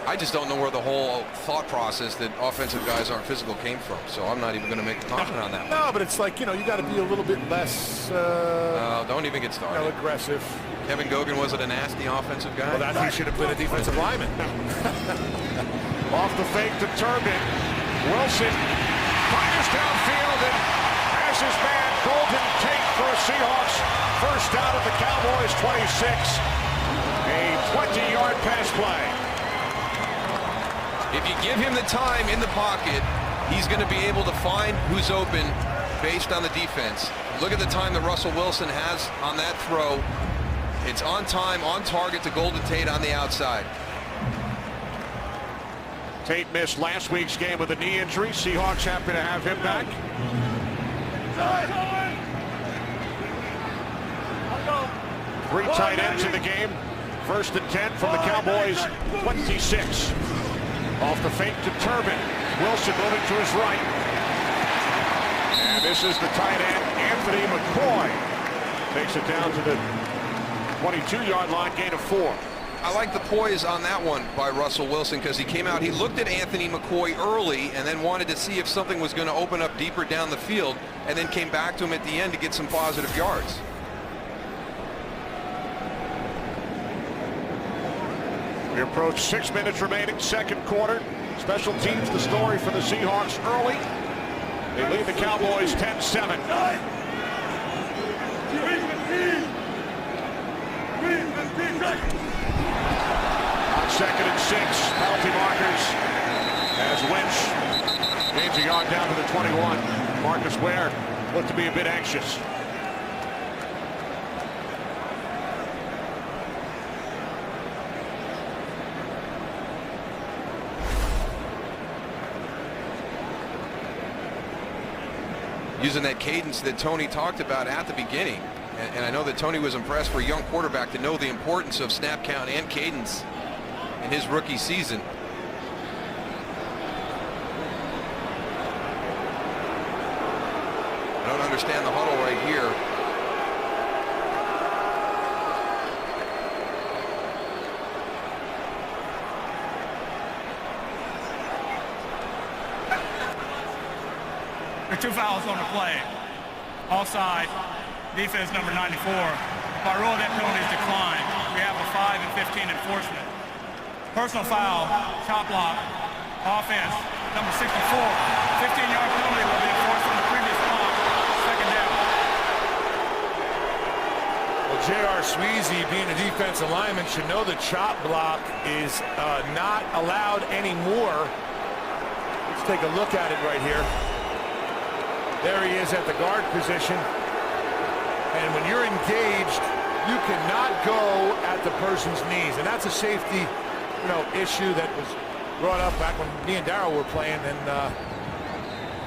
I just don't know where the whole thought process that offensive guys aren't physical came from, so I'm not even going to make a comment on that. No, but it's like, you know, you got to be a little bit less don't even get started. Aggressive. Kevin Gogan wasn't a nasty offensive guy. Well, that he should have been a defensive lineman. Off the fake to Turbin. Wilson fires downfield and has his man Golden Tate for a Seahawks first down at the Cowboys 26. A 20-yard pass play. If you give him the time in the pocket, he's going to be able to find who's open based on the defense. Look at the time that Russell Wilson has on that throw. It's on time, on target to Golden Tate on the outside. Tate missed last week's game with a knee injury. Seahawks happy to have him back. 3 tight ends in the game. 1st and 10 from the Cowboys 26. Off the fake to Turbin. Wilson moving to his right. And this is the tight end, Anthony McCoy. Takes it down to the 22-yard line, gain of 4. I like the poise on that one by Russell Wilson because he came out, he looked at Anthony McCoy early and then wanted to see if something was going to open up deeper down the field, and then came back to him at the end to get some positive yards. We approach 6 minutes remaining, 2nd quarter. Special teams, the story for the Seahawks early. They lead the Cowboys 10-7. On 2nd and 6, penalty markers as Wentz gains a yard down to the 21. Marcus Ware looked to be a bit anxious. Using that cadence that Tony talked about at the beginning. And I know that Tony was impressed for a young quarterback to know the importance of snap count and cadence in his rookie season. I don't understand the huddle right here. There are 2 fouls on the play. Offside, defense number 94. By rule, that penalty is declined. We have a 5 and 15 enforcement. Personal foul, chop block, offense, number 64. 15-yard penalty will be enforced from the previous block. 2nd down. Well, J.R. Sweezy, being a defensive lineman, should know the chop block is not allowed anymore. Let's take a look at it right here. There he is at the guard position. And when you're engaged, you cannot go at the person's knees. And that's a safety, issue that was brought up back when me and Darryl were playing. And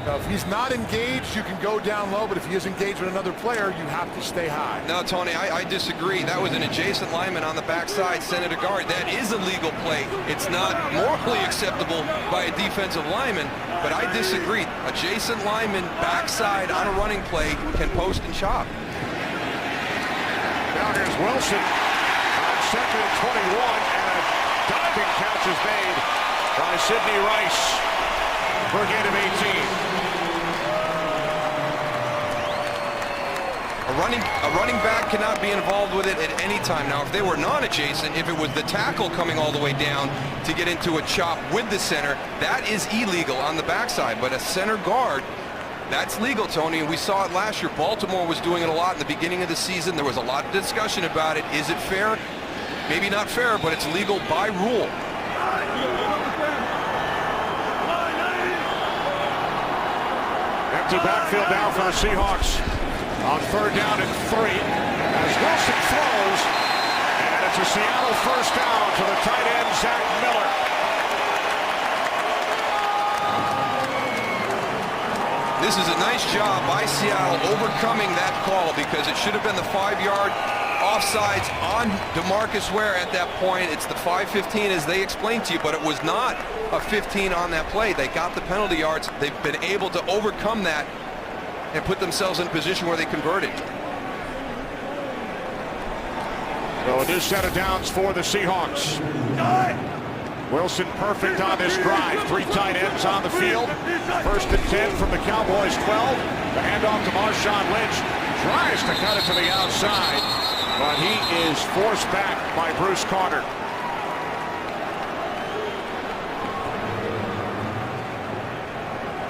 if he's not engaged, you can go down low. But if he is engaged with another player, you have to stay high. No, Tony, I disagree. That was an adjacent lineman on the backside, sent it a guard. That is a legal play. It's not morally acceptable by a defensive lineman. But I disagree. Adjacent lineman backside on a running play can post and chop. Now here's Wilson on 2nd and 21, and a diving catch is made by Sidney Rice for a gain of 18. A running back cannot be involved with it at any time. Now, if they were non-adjacent, if it was the tackle coming all the way down to get into a chop with the center, that is illegal on the backside. But a center guard, that's legal, Tony, and we saw it last year. Baltimore was doing it a lot in the beginning of the season. There was a lot of discussion about it. Is it fair? Maybe not fair, but it's legal by rule. Empty backfield now for the Seahawks on 3rd down and 3 as Wilson throws, and it's a Seattle first down to the tight end, Zach Miller. This is a nice job by Seattle overcoming that call, because it should have been the 5-yard offsides on DeMarcus Ware at that point. It's the 5-15 as they explained to you, but it was not a 15 on that play. They got the penalty yards. They've been able to overcome that and put themselves in a position where they converted. So a new set of downs for the Seahawks. Wilson perfect on this drive. 3 tight ends on the field. 1st and 10 from the Cowboys 12. The handoff to Marshawn Lynch. Tries to cut it to the outside, but he is forced back by Bruce Carter.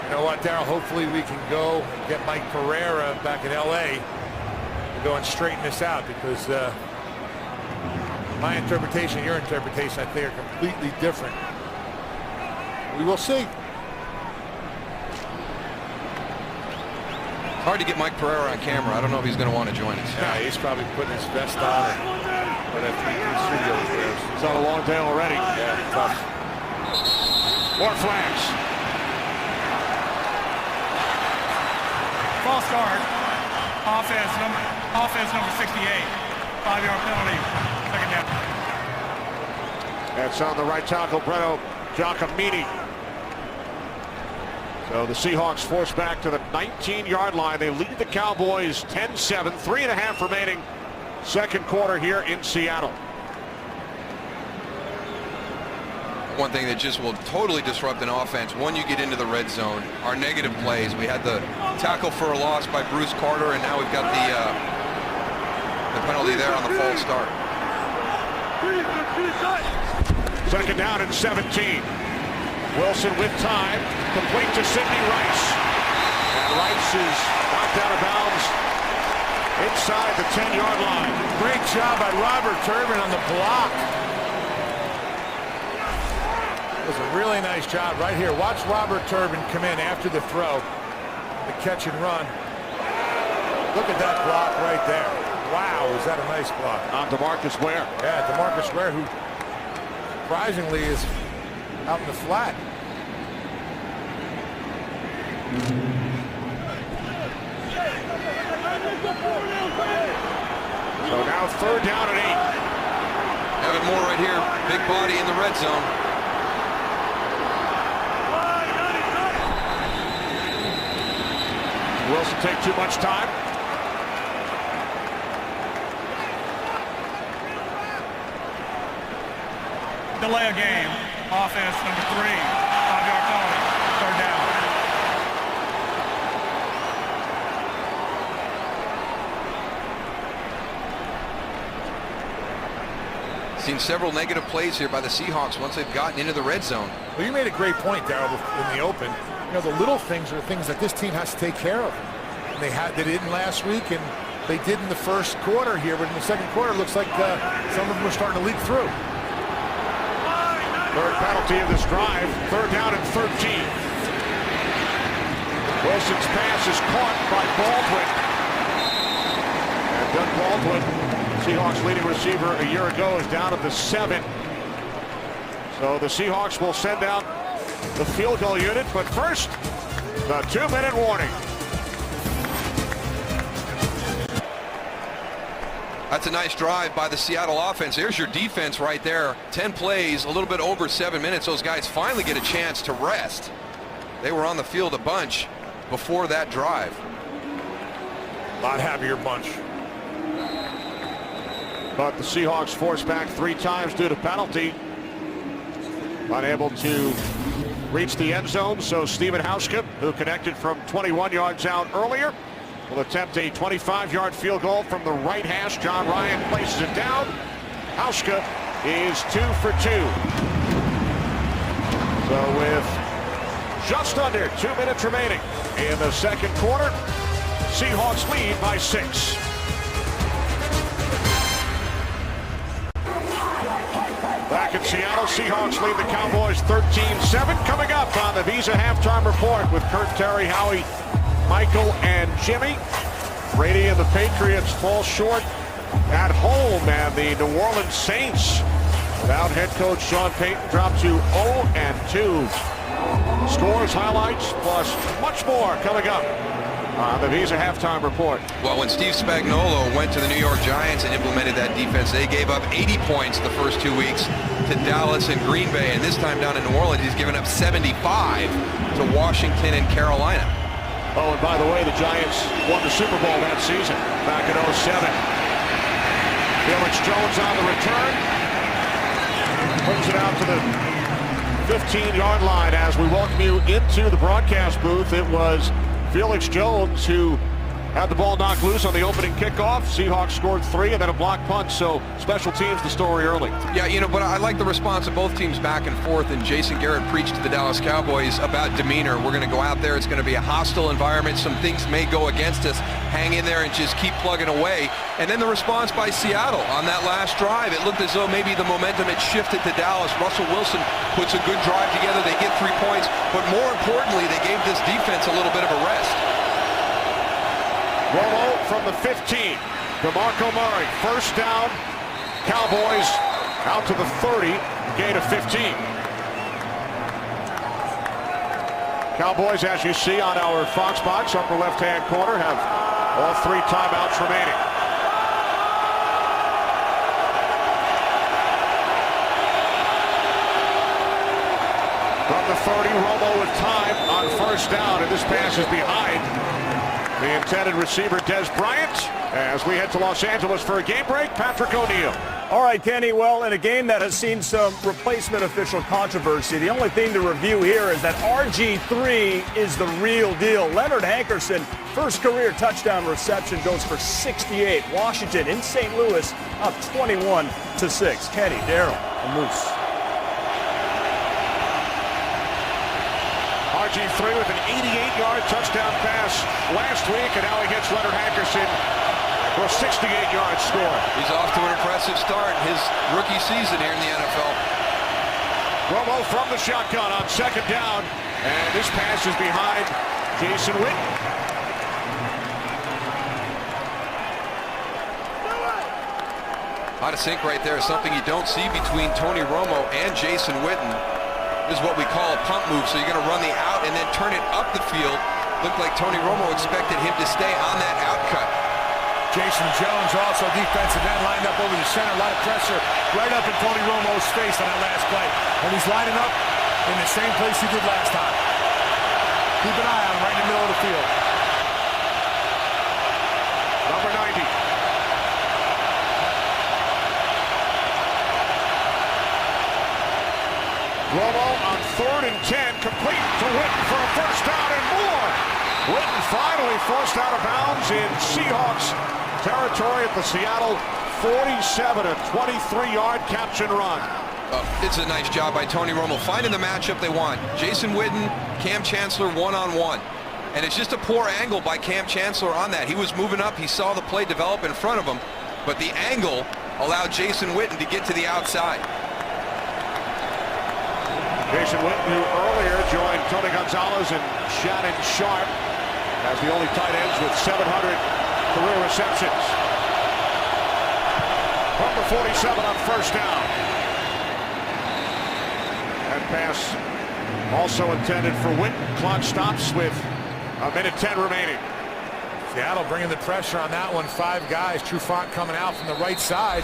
You know what, Darryl? Hopefully we can go and get Mike Pereira back in L.A. and go and straighten this out, because my interpretation, your interpretation, I think are completely different. We will see. Hard to get Mike Pereira on camera. I don't know if he's going to want to join us. Yeah, he's probably putting his vest on. But I think the studio is there. It's on a long day already. Yeah, tough. More flags. False start. Offense number 68. 5-yard penalty. 2nd down. That's on the right tackle, Breno Giacomini. So the Seahawks forced back to the 19-yard line. They lead the Cowboys 10-7, 3.5 remaining 2nd quarter here in Seattle. One thing that just will totally disrupt an offense, when you get into the red zone, are negative plays. We had the tackle for a loss by Bruce Carter, and now we've got the penalty there on the false start. 2nd down and 17. Wilson with time, complete to Sidney Rice. And Rice is knocked out of bounds inside the 10-yard line. Great job by Robert Turbin on the block. It was a really nice job right here. Watch Robert Turbin come in after the throw, the catch and run. Look at that block right there. Wow, is that a nice block. On DeMarcus Ware. Yeah, DeMarcus Ware, who surprisingly is out in the flat. So now 3rd down and 8. Evan Moore right here, big body in the red zone. Wilson take too much time. Delay a game. Offense number 3. 5-yard penalty. 3rd down. Seen several negative plays here by the Seahawks once they've gotten into the red zone. Well, you made a great point, Darryl, in the open. You know, the little things are things that this team has to take care of. And they didn't last week, and they did in the 1st quarter here, but in the 2nd quarter, it looks like some of them are starting to leak through. 3rd penalty of this drive. 3rd down and 13. Wilson's pass is caught by Baldwin. And Doug Baldwin, Seahawks leading receiver a year ago, is down at the 7. So the Seahawks will send out the field goal unit, but first, the 2-minute warning. That's a nice drive by the Seattle offense. There's your defense right there. 10 plays, a little bit over 7 minutes. Those guys finally get a chance to rest. They were on the field a bunch before that drive. A lot happier bunch. But the Seahawks forced back 3 times due to penalty. Unable to reach the end zone, so Stephen Hauschka, who connected from 21 yards out earlier, will attempt a 25-yard field goal from the right hash. John Ryan places it down. Hauschka is 2 for 2. So with just under 2 minutes remaining in the second quarter, Seahawks lead by 6. Back in Seattle, Seahawks lead the Cowboys 13-7. Coming up on the Visa Halftime Report with Kurt, Terry, Howie, Michael, and Jimmy. Brady and the Patriots fall short at home, and the New Orleans Saints, without head coach Sean Payton, dropped to 0-2. Scores, highlights, plus much more coming up on the Visa Halftime Report. Well, when Steve Spagnuolo went to the New York Giants and implemented that defense, they gave up 80 points the first 2 weeks to Dallas and Green Bay, and this time down in New Orleans, he's given up 75 to Washington and Carolina. Oh, and by the way, the Giants won the Super Bowl that season, back in 07. Felix Jones on the return. Brings it out to the 15-yard line as we welcome you into the broadcast booth. It was Felix Jones who had the ball knocked loose on the opening kickoff. Seahawks scored 3 and then a block punt, so special teams the story early. Yeah, you know, but I like the response of both teams back and forth, and Jason Garrett preached to the Dallas Cowboys about demeanor. We're going to go out there. It's going to be a hostile environment. Some things may go against us. Hang in there and just keep plugging away. And then the response by Seattle on that last drive. It looked as though maybe the momentum had shifted to Dallas. Russell Wilson puts a good drive together. They get 3 points. But more importantly, they gave this defense a little bit of a rest. Romo from the 15. DeMarco Murray, first down. Cowboys out to the 30, gain of 15. Cowboys, as you see on our Fox box, upper left-hand corner, have all 3 timeouts remaining. From the 30, Romo with time on first down, and this pass is behind the intended receiver, Des Bryant. As we head to Los Angeles for a game break, Patrick O'Neill. All right, Kenny, well, in a game that has seen some replacement official controversy, the only thing to review here is that RG3 is the real deal. Leonard Hankerson, first career touchdown reception, goes for 68. Washington in St. Louis up 21-6. Kenny, Darryl, and Moose. RG3 with an 88-yard touchdown pass last week, and now he gets Leonard Hankerson for a 68-yard score. He's off to an impressive start his rookie season here in the NFL. Romo from the shotgun on second down, and this pass is behind Jason Witten. Out of sync right there is something you don't see between Tony Romo and Jason Witten. This is what we call a pump move, so you're going to run the out and then turn it up the field. Looked like Tony Romo expected him to stay on that out cut. Jason Jones, also defensive end, lined up over the center. A lot of pressure right up in Tony Romo's face on that last play. And he's lining up in the same place he did last time. Keep an eye on him right in the middle of the field. Number 90. Romo on 3rd and 10, complete to Witten for a first down and more. Witten finally forced out of bounds in Seahawks territory at the Seattle 47, a 23-yard catch and run. It's a nice job by Tony Romo finding the matchup they want. Jason Witten, Cam Chancellor one-on-one. And it's just a poor angle by Cam Chancellor on that. He was moving up. He saw the play develop in front of him. But the angle allowed Jason Witten to get to the outside. Jason Witten, who earlier joined Tony Gonzalez and Shannon Sharp as the only tight ends with 700 career receptions. From the 47 on first down. That pass also intended for Witten. Clock stops with a minute 10 remaining. Seattle bringing the pressure on that one. 5 guys. Trufant coming out from the right side.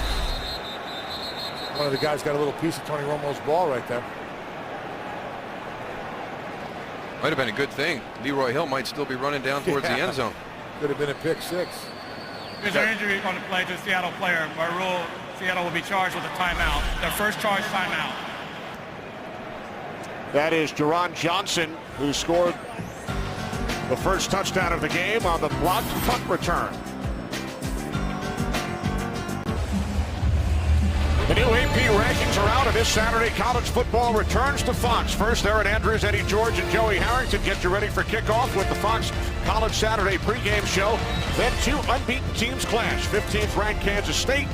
One of the guys got a little piece of Tony Romo's ball right there. Might have been a good thing. Leroy Hill might still be running down towards the end zone. Could have been a pick 6. There's an injury on the play to a Seattle player. By rule, Seattle will be charged with a timeout, their first charged timeout. That is Jerron Johnson, who scored the first touchdown of the game on the blocked punt return. The new AP rankings are out, and this Saturday college football returns to Fox. First, Aaron Andrews, Eddie George, and Joey Harrington get you ready for kickoff with the Fox College Saturday pregame show. Then two unbeaten teams clash. 15th ranked Kansas State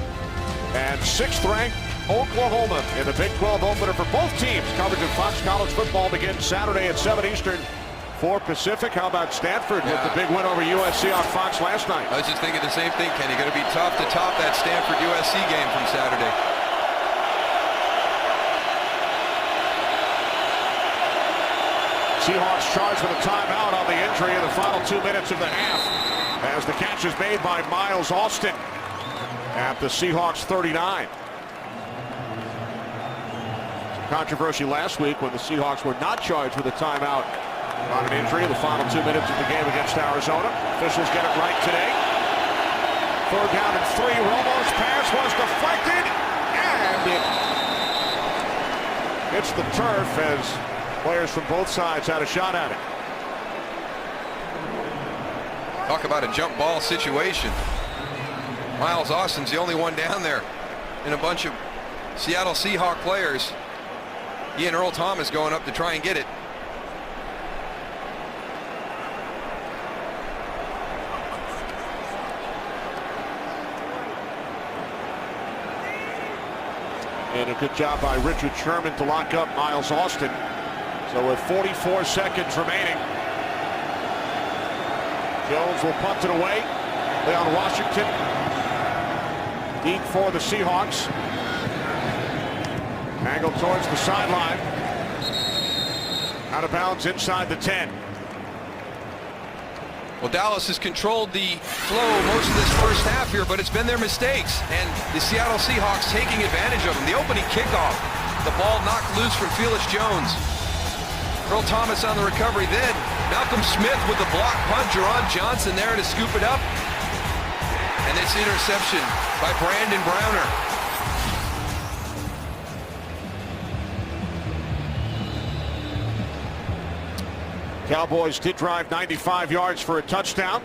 and 6th ranked Oklahoma in the Big 12 opener for both teams. Coverage of Fox College football begins Saturday at 7 Eastern, 4 Pacific. How about Stanford with the big win over USC on Fox last night? I was just thinking the same thing, Kenny. Going to be tough to top that Stanford-USC game from Saturday. Seahawks charged with a timeout on the injury in the final 2 minutes of the half as the catch is made by Miles Austin at the Seahawks 39. Controversy last week when the Seahawks were not charged with a timeout on an injury in the final 2 minutes of the game against Arizona. Officials get it right today. 3rd down and 3. Romo's pass was deflected, and it hits the turf as players from both sides had a shot at it. Talk about a jump ball situation. Miles Austin's the only one down there in a bunch of Seattle Seahawk players. He and Earl Thomas going up to try and get it. And a good job by Richard Sherman to lock up Miles Austin. So with 44 seconds remaining, Jones will punt it away. Leon Washington deep for the Seahawks. Angled towards the sideline. Out of bounds inside the 10. Well, Dallas has controlled the flow most of this first half here, but it's been their mistakes. And the Seattle Seahawks taking advantage of them. The opening kickoff, the ball knocked loose from Felix Jones. Earl Thomas on the recovery. Then Malcolm Smith with the block punt. Jerron Johnson there to scoop it up. And this interception by Brandon Browner. Cowboys did drive 95 yards for a touchdown.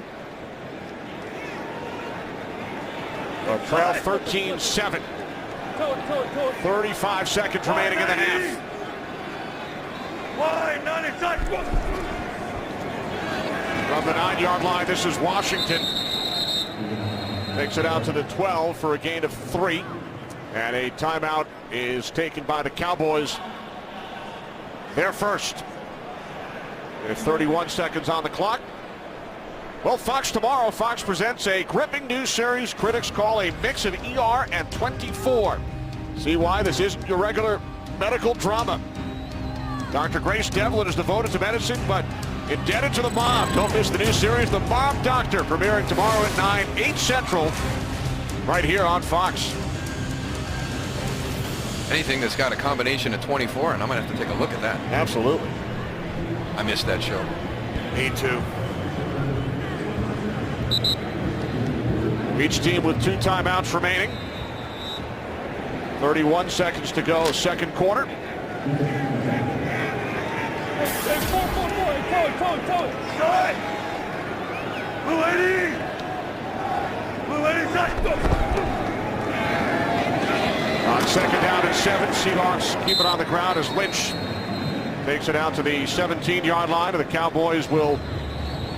Trail 13-7. 35 seconds remaining in the half. From the 9-yard line, this is Washington. Takes it out to the 12 for a gain of 3. And a timeout is taken by the Cowboys. Their first. With 31 seconds on the clock. Well, Fox tomorrow. Fox presents a gripping new series critics call a mix of ER and 24. See why this isn't your regular medical drama. Dr. Grace Devlin is devoted to medicine, but indebted to the mob. Don't miss the new series, The Mob Doctor, premiering tomorrow at 9, 8 Central, right here on Fox. Anything that's got a combination of 24, and I'm going to have to take a look at that. Absolutely. I missed that show. Me too. Each team with 2 timeouts remaining. 31 seconds to go, second quarter. Blue lady! Blue lady, On second down and 7, Seahawks keep it on the ground as Lynch takes it out to the 17-yard line, and the Cowboys will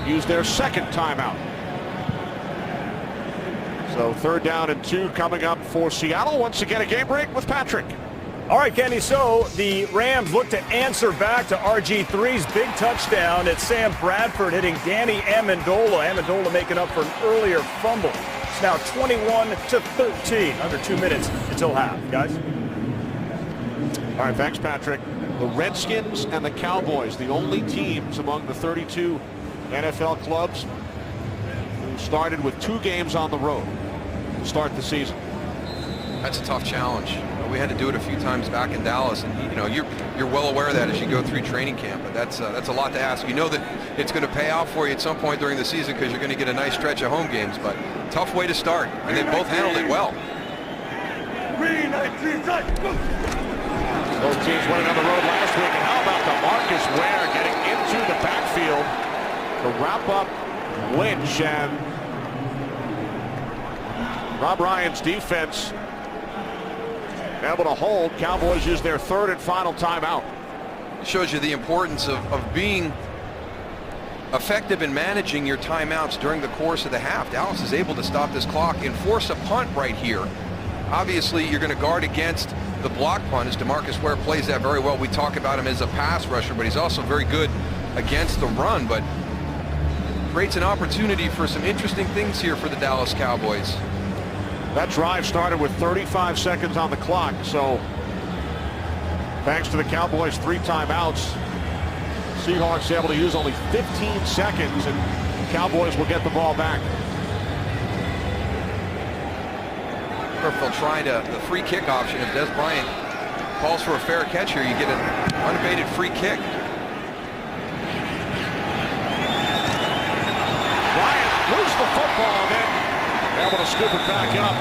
use their second timeout. So 3rd down and 2 coming up for Seattle. Once again, a game break with Patrick. All right, Kenny, so the Rams look to answer back to RG3's big touchdown. It's Sam Bradford hitting Danny Amendola. Amendola making up for an earlier fumble. It's now 21-13, under 2 minutes until half, guys. All right, thanks, Patrick. The Redskins and the Cowboys, the only teams among the 32 NFL clubs who started with 2 games on the road to start the season. That's a tough challenge. We had to do it a few times back in Dallas, and you know you're well aware of that as you go through training camp. But that's a lot to ask. You know that it's going to pay off for you at some point during the season because you're going to get a nice stretch of home games. But tough way to start, and they both handled it well. Both teams winning on the road last week. And how about DeMarcus Ware getting into the backfield to wrap up Lynch, and Rob Ryan's defense able to hold. Cowboys use their third and final timeout. Shows you the importance of being effective in managing your timeouts during the course of the half. Dallas is able to stop this clock and force a punt right here. Obviously, you're going to guard against the block punt, as DeMarcus Ware plays that very well. We talk about him as a pass rusher, but he's also very good against the run, but creates an opportunity for some interesting things here for the Dallas Cowboys. That drive started with 35 seconds on the clock, so thanks to the Cowboys' 3 timeouts, Seahawks able to use only 15 seconds, and Cowboys will get the ball back. They'll try the free kick option. If Des Bryant calls for a fair catch here, you get an unabated free kick. Bryant loses the football, and then able to scoop it back up.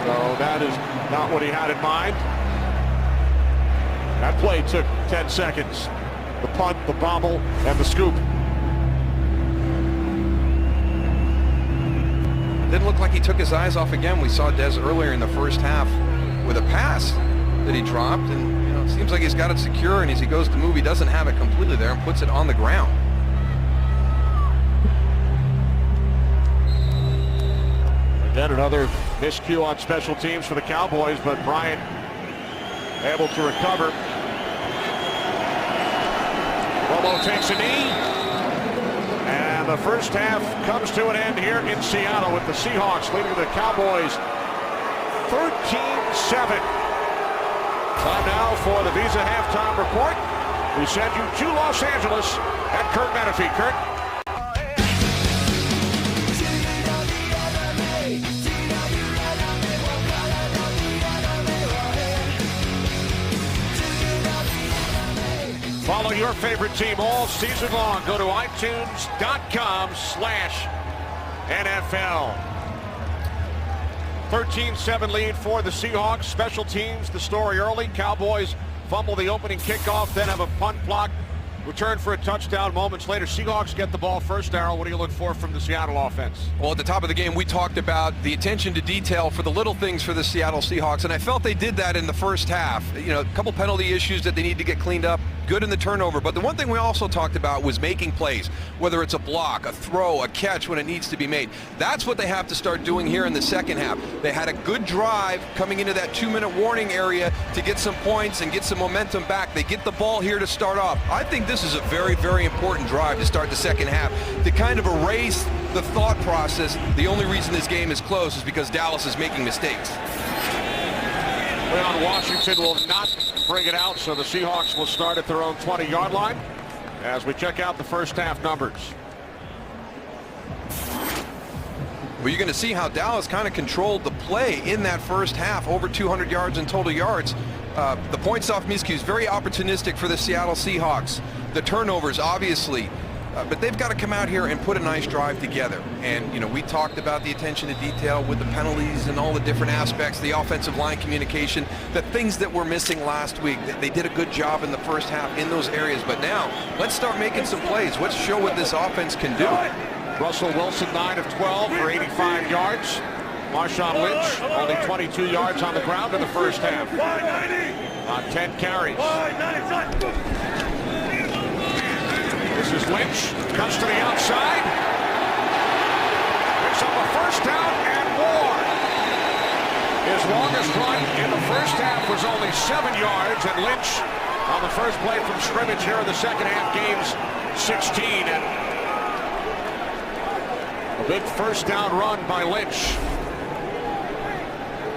So that is not what he had in mind. That play took 10 seconds. The punt, the bobble, and the scoop. Didn't look like he took his eyes off again. We saw Des earlier in the first half with a pass that he dropped, and it seems like he's got it secure, and as he goes to move, he doesn't have it completely there and puts it on the ground. Again, another miscue on special teams for the Cowboys, but Bryant able to recover. Romo takes a knee. And the first half comes to an end here in Seattle with the Seahawks leading the Cowboys 13-7. Time now for the Visa halftime report. We send you to Los Angeles and Kurt Menefee. Kurt. Follow your favorite team all season long. Go to iTunes.com/NFL. 13-7 lead for the Seahawks. Special teams, the story early. Cowboys fumble the opening kickoff, then have a punt block. Return for a touchdown moments later. Seahawks get the ball first. Darryl, what do you look for from the Seattle offense? Well, at the top of the game, we talked about the attention to detail for the little things for the Seattle Seahawks, and I felt they did that in the first half. A couple penalty issues that they need to get cleaned up. Good in the turnover, but the one thing we also talked about was making plays, whether it's a block, a throw, a catch when it needs to be made. That's what they have to start doing here in the second half. They had a good drive coming into that 2-minute warning area to get some points and get some momentum back. They get the ball here to start off. I think this is a very, very important drive to start the second half, to kind of erase the thought process. The only reason this game is close is because Dallas is making mistakes. Leon Washington will not bring it out, so the Seahawks will start at their own 20-yard line as we check out the first half numbers. Well, you're going to see how Dallas kind of controlled the play in that first half, over 200 yards in total yards. The points off miscues, very opportunistic for the Seattle Seahawks. The turnovers, obviously, but they've got to come out here and put a nice drive together. And, we talked about the attention to detail with the penalties and all the different aspects, the offensive line communication, the things that were missing last week. They did a good job in the first half in those areas. But now, let's start making some plays. Let's show what this offense can do. Russell Wilson, 9 of 12 for 85 yards. Marshawn Lynch, only 22 yards on the ground in the first half. On 10 carries. This is Lynch, cuts to the outside. Picks up a first down and more. His longest run in the first half was only 7 yards, and Lynch on the first play from scrimmage here in the second half gains 16. And a big first down run by Lynch.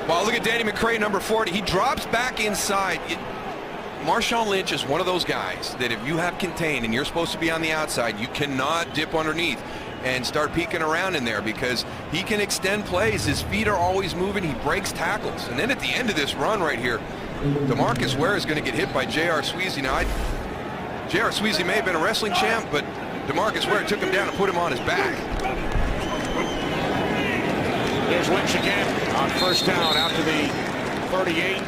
Well, look at Danny McCray, number 40. He drops back inside. Marshawn Lynch is one of those guys that if you have contained and you're supposed to be on the outside, you cannot dip underneath and start peeking around in there, because he can extend plays. His feet are always moving. He breaks tackles. And then at the end of this run right here, DeMarcus Ware is going to get hit by J.R. Sweezy. Now, J.R. Sweezy may have been a wrestling champ, but DeMarcus Ware took him down and put him on his back. There's Lynch again. On first down out to the 38.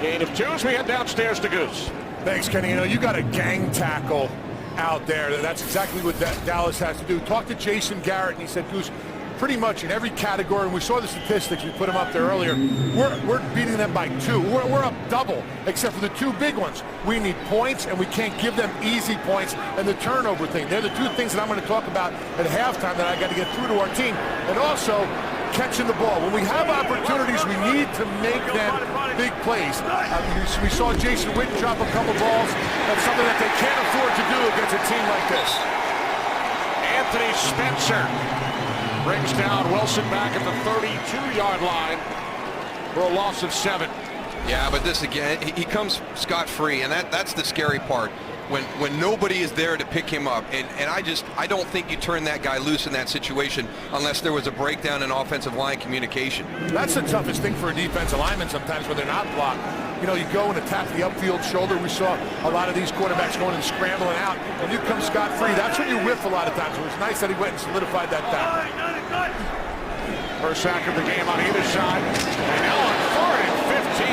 Gain of 2 as we head downstairs to Goose. Thanks, Kenny. You know, you got a gang tackle out there. That's exactly what Dallas has to do. Talk to Jason Garrett, and he said, Goose, pretty much in every category, and we saw the statistics, we put them up there earlier, we're beating them by 2. We're up double, except for the 2 big ones. We need points, and we can't give them easy points, and the turnover thing. They're the 2 things that I'm going to talk about at halftime that I got to get through to our team. And also, catching the ball. When we have opportunities, we need to make them big plays. We saw Jason Witten drop a couple balls. That's something that they can't afford to do against a team like this. Anthony Spencer brings down Wilson back at the 32-yard line for a loss of 7. Yeah, but this again, he comes scot-free, and that's the scary part. When nobody is there to pick him up, and I don't think you turn that guy loose in that situation unless there was a breakdown in offensive line communication. That's the toughest thing for a defensive lineman sometimes when they're not blocked. You know, you go and attack the upfield shoulder. We saw a lot of these quarterbacks going and scrambling out, and you come scot-free. That's when you whiff a lot of times. It was nice that he went and solidified that tackle. First sack of the game on either side. And now on 4th and 15,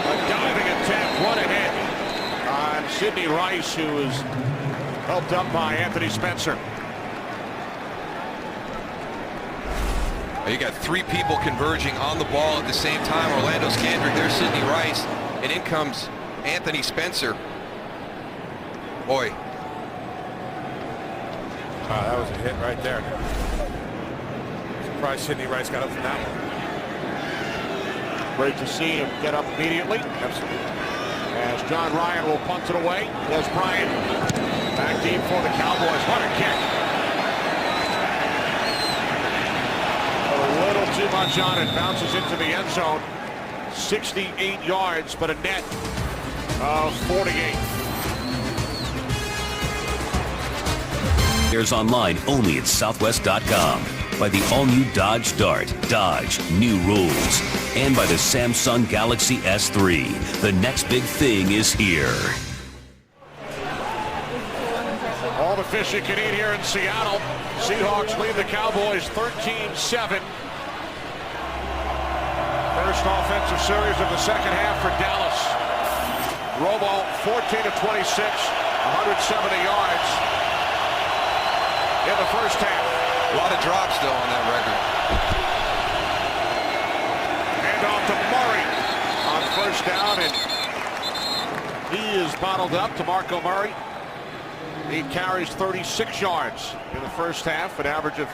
a diving attempt, 1 ahead on Sidney Rice, who was helped up by Anthony Spencer. You got 3 people converging on the ball at the same time. Orlando Scandrick, there's Sidney Rice, and in comes Anthony Spencer. Boy. Wow, that was a hit right there. Surprised Sidney Rice got up from that one. Great to see him get up immediately. Absolutely. As John Ryan will punt it away. There's Bryant. Back deep for the Cowboys. What a kick. A little too much on it. Bounces into the end zone. 68 yards, but a net of 48. Airs online only at Southwest.com. By the all-new Dodge Dart. Dodge. New rules. And by the Samsung Galaxy S3. The next big thing is here. All the fish you can eat here in Seattle. Seahawks lead the Cowboys 13-7. First offensive series of the second half for Dallas. Romo 14 of 26, 170 yards in the first half. A lot of drops, though, on that record. Hand off to Murray on first down, and he is bottled up to Marco Murray. He carries 36 yards in the first half, an average of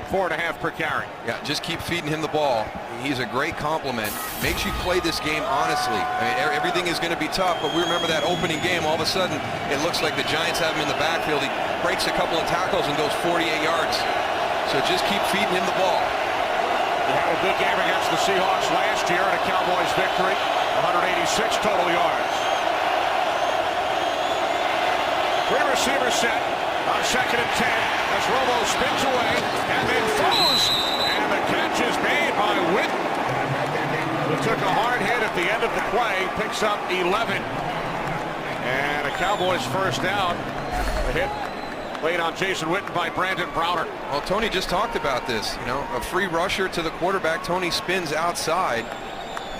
4.5 per carry. Yeah, just keep feeding him the ball. He's a great compliment. Makes you play this game honestly. I mean, everything is going to be tough, but we remember that opening game. All of a sudden, it looks like the Giants have him in the backfield. He breaks a couple of tackles and goes 48 yards. So just keep feeding him the ball. He had a big game against the Seahawks last year in a Cowboys victory. 186 total yards. 3 receiver set on 2nd and 10 as Romo spins away and then throws. And the catch is made by Witten, who took a hard hit at the end of the play, picks up 11. And a Cowboys first down. A hit laid on Jason Witten by Brandon Browner. Well, Tony just talked about this. You know, a free rusher to the quarterback. Tony spins outside.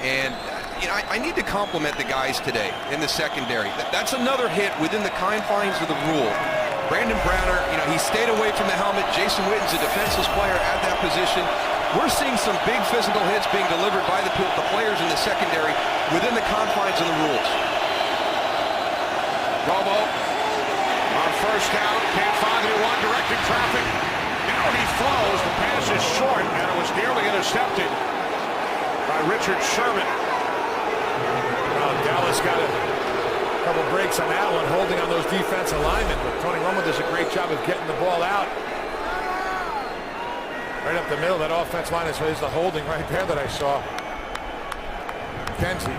And, you know, I need to compliment the guys today in the secondary. That's another hit within the confines of the rule. Brandon Browner, you know, he stayed away from the helmet. Jason Witten's a defenseless player at that position. We're seeing some big physical hits being delivered by the players in the secondary within the confines of the rules. Romo on first down, can't find anyone directing traffic. Now he throws. The pass is short, and it was nearly intercepted by Richard Sherman. Well, Dallas got a couple breaks on that one, holding on those defensive linemen. But Tony Romo does a great job of getting the ball out. Right up the middle, that offense line is the holding right there that I saw. Kenzie.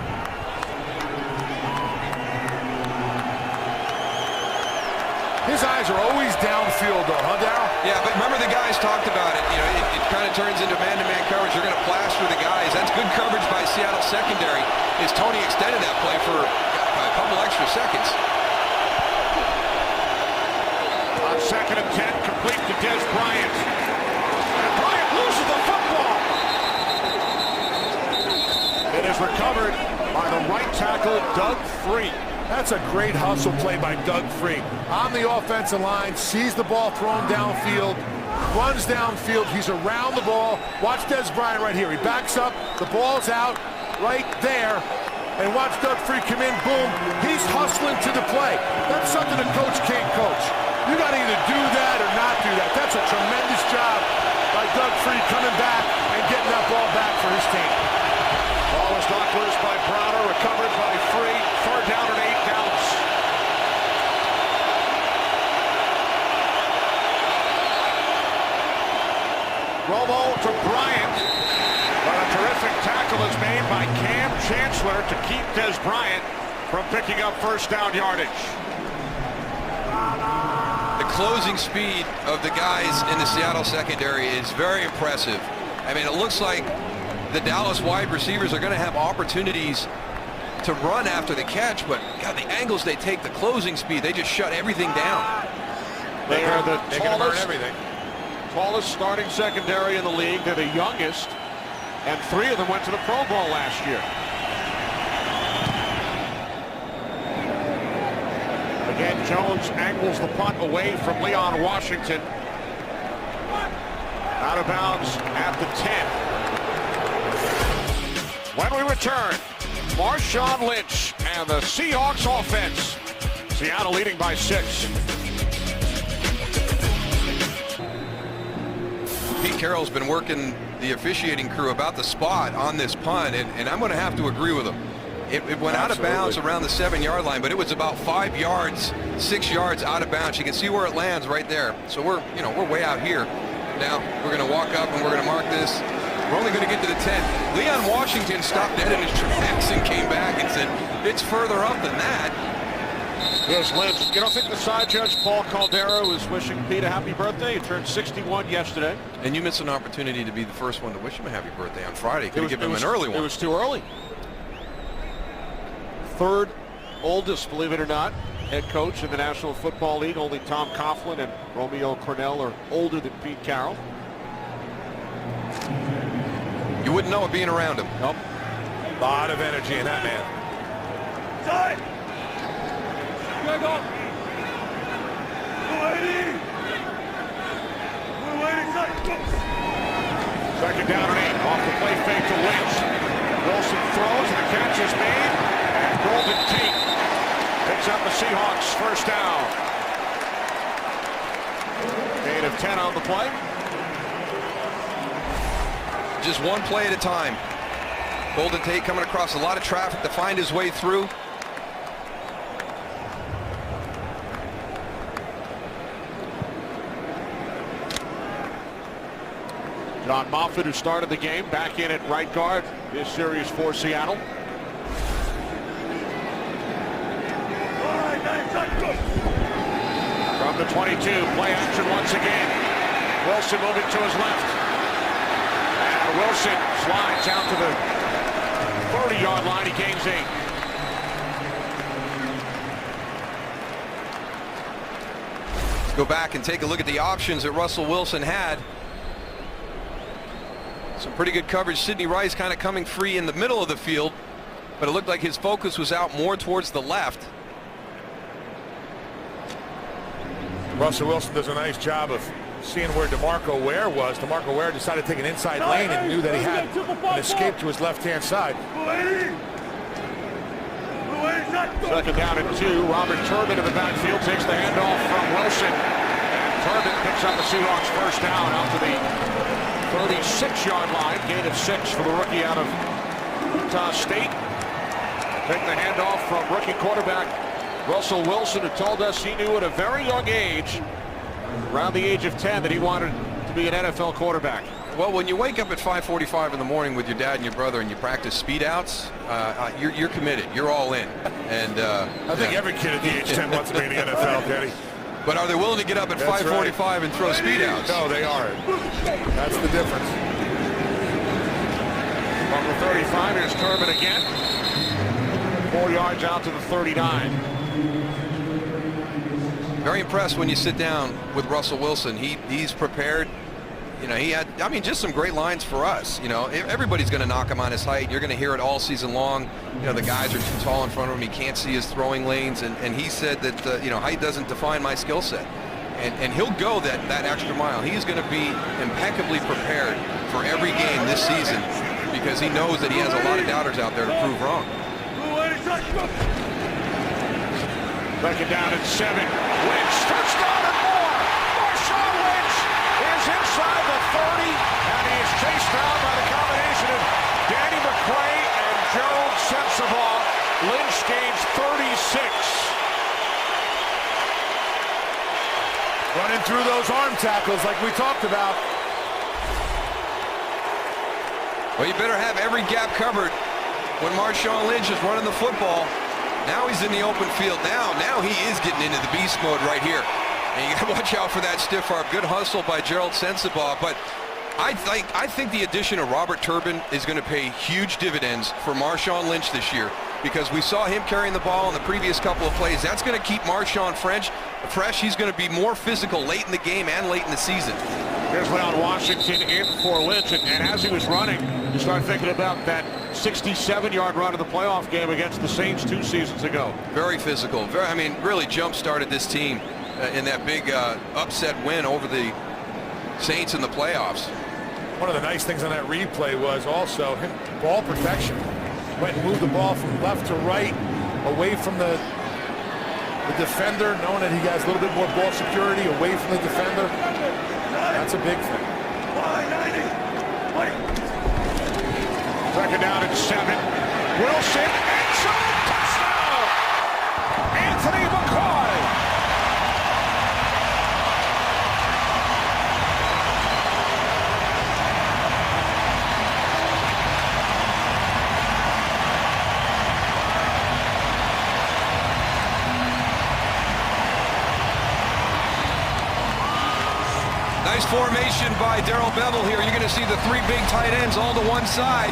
His eyes are always downfield, though, huh, Darryl? Yeah, but remember the guys talked about it. You know, it kind of turns into man-to-man coverage. You're going to plaster the guys. That's good coverage by Seattle secondary. As Tony extended that play for a couple extra seconds. On 2nd and 10, complete to Des Bryant. And Bryant loses the football. is recovered by the right tackle, Doug Free. That's a great hustle play by Doug Free. On the offensive line, sees the ball thrown downfield, runs downfield, he's around the ball. Watch Des Bryant right here. He backs up, the ball's out right there, and watch Doug Free come in, boom. He's hustling to the play. That's something a coach can't coach. You got to either do that or not do that. That's a tremendous job by Doug Free coming back and getting that ball back for his team. Ball is knocked loose by Browner, recovered by Free. Third down and 8 Dallas. Romo to Bryant. But a terrific tackle is made by Cam Chancellor to keep Des Bryant from picking up first down yardage. The closing speed of the guys in the Seattle secondary is very impressive. I mean, it looks like the Dallas wide receivers are going to have opportunities to run after the catch, but God, the angles they take, the closing speed, they just shut everything down. They are the tallest starting secondary in the league. They're the youngest, and 3 of them went to the Pro Bowl last year. Again, Jones angles the punt away from Leon Washington. Out of bounds at the 10. When we return, Marshawn Lynch and the Seahawks offense. Seattle leading by 6. Pete Carroll's been working the officiating crew about the spot on this punt, and I'm going to have to agree with him. It went out of bounds around the 7-yard line, but it was about 5 yards, 6 yards out of bounds. You can see where it lands right there. So we're way out here. Now we're going to walk up and we're going to mark this. We're only going to get to the 10. Leon Washington stopped dead in his tracks and came back and said, it's further up than that. Here's Lynch. You don't think the side judge, Paul Caldera, was wishing Pete a happy birthday? He turned 61 yesterday. And you missed an opportunity to be the first one to wish him a happy birthday on Friday. Could have given him an early one. It was too early. Third oldest, believe it or not, head coach in the National Football League. Only Tom Coughlin and Romeo Cornell are older than Pete Carroll. You wouldn't know it being around him. Nope. A lot of energy in that man. Side. Go, go. Second down and 8. Off the play fake to Lynch. Wilson throws and the catch is made. And Golden Tate picks up the Seahawks first down. Gain of 10 on the play. Just one play at a time. Golden Tate coming across a lot of traffic to find his way through. John Moffitt, who started the game, back in at right guard this series for Seattle. From the 22, play action once again. Wilson moving to his left. And Wilson slides out to the 30-yard line. He gains 8. Let's go back and take a look at the options that Russell Wilson had. Some pretty good coverage. Sidney Rice kind of coming free in the middle of the field, but it looked like his focus was out more towards the left. Russell Wilson does a nice job of seeing where DeMarco Ware was. DeMarco Ware decided to take an inside lane and knew that he had an escape to his left-hand side. Second down and 2. Robert Turbin in the backfield takes the handoff from Wilson. And Turbin picks up the Seahawks first down out to the 36-yard line. Gain of 6 for the rookie out of Utah State. Take the handoff from rookie quarterback Russell Wilson, who told us he knew at a very young age, around the age of 10, that he wanted to be an NFL quarterback. Well, when you wake up at 5:45 in the morning with your dad and your brother and you practice speed outs, you're committed. You're all in. And I think every kid at the age 10 wants to be in the NFL, Kenny. But are they willing to get up at 5:45 and throw speed outs? No, they aren't. That's the difference. From the 35, here's Turbin again. 4 yards out to the 39. Very impressed when you sit down with Russell Wilson. He's prepared. You know, he had, I mean, just some great lines for us. You know, everybody's going to knock him on his height. You're going to hear it all season long. You know, the guys are too tall in front of him. He can't see his throwing lanes. And he said that, you know, height doesn't define my skill set. And he'll go that extra mile. He's going to be impeccably prepared for every game this season because he knows that he has a lot of doubters out there to prove wrong. Second down at 7. Lynch, touchdown and more. Marshawn Lynch is inside the 30, and he is chased down by the combination of Danny McQuay and Gerald Sensabaugh. Lynch gains 36. Running through those arm tackles like we talked about. Well, you better have every gap covered when Marshawn Lynch is running the football. Now he's in the open field. Now he is getting into the beast mode right here. And you got to watch out for that stiff arm. Good hustle by Gerald Sensabaugh. But I think the addition of Robert Turbin is going to pay huge dividends for Marshawn Lynch this year because we saw him carrying the ball in the previous couple of plays. That's going to keep Marshawn fresh. He's going to be more physical late in the game and late in the season. Here's Leon Washington in for Lynch, and as he was running, you start thinking about that 67-yard run in the playoff game against the Saints 2 seasons ago. Very physical. I mean, really jump-started this team in that big upset win over the Saints in the playoffs. One of the nice things on that replay was also ball protection. Went and moved the ball from left to right, away from the defender, knowing that he has a little bit more ball security, away from the defender. That's a big thing. Second down at 7. Wilson, end zone, touchdown! Anthony McCoy. Nice formation by Darrell Bevel here. You're going to see the 3 big tight ends all to one side.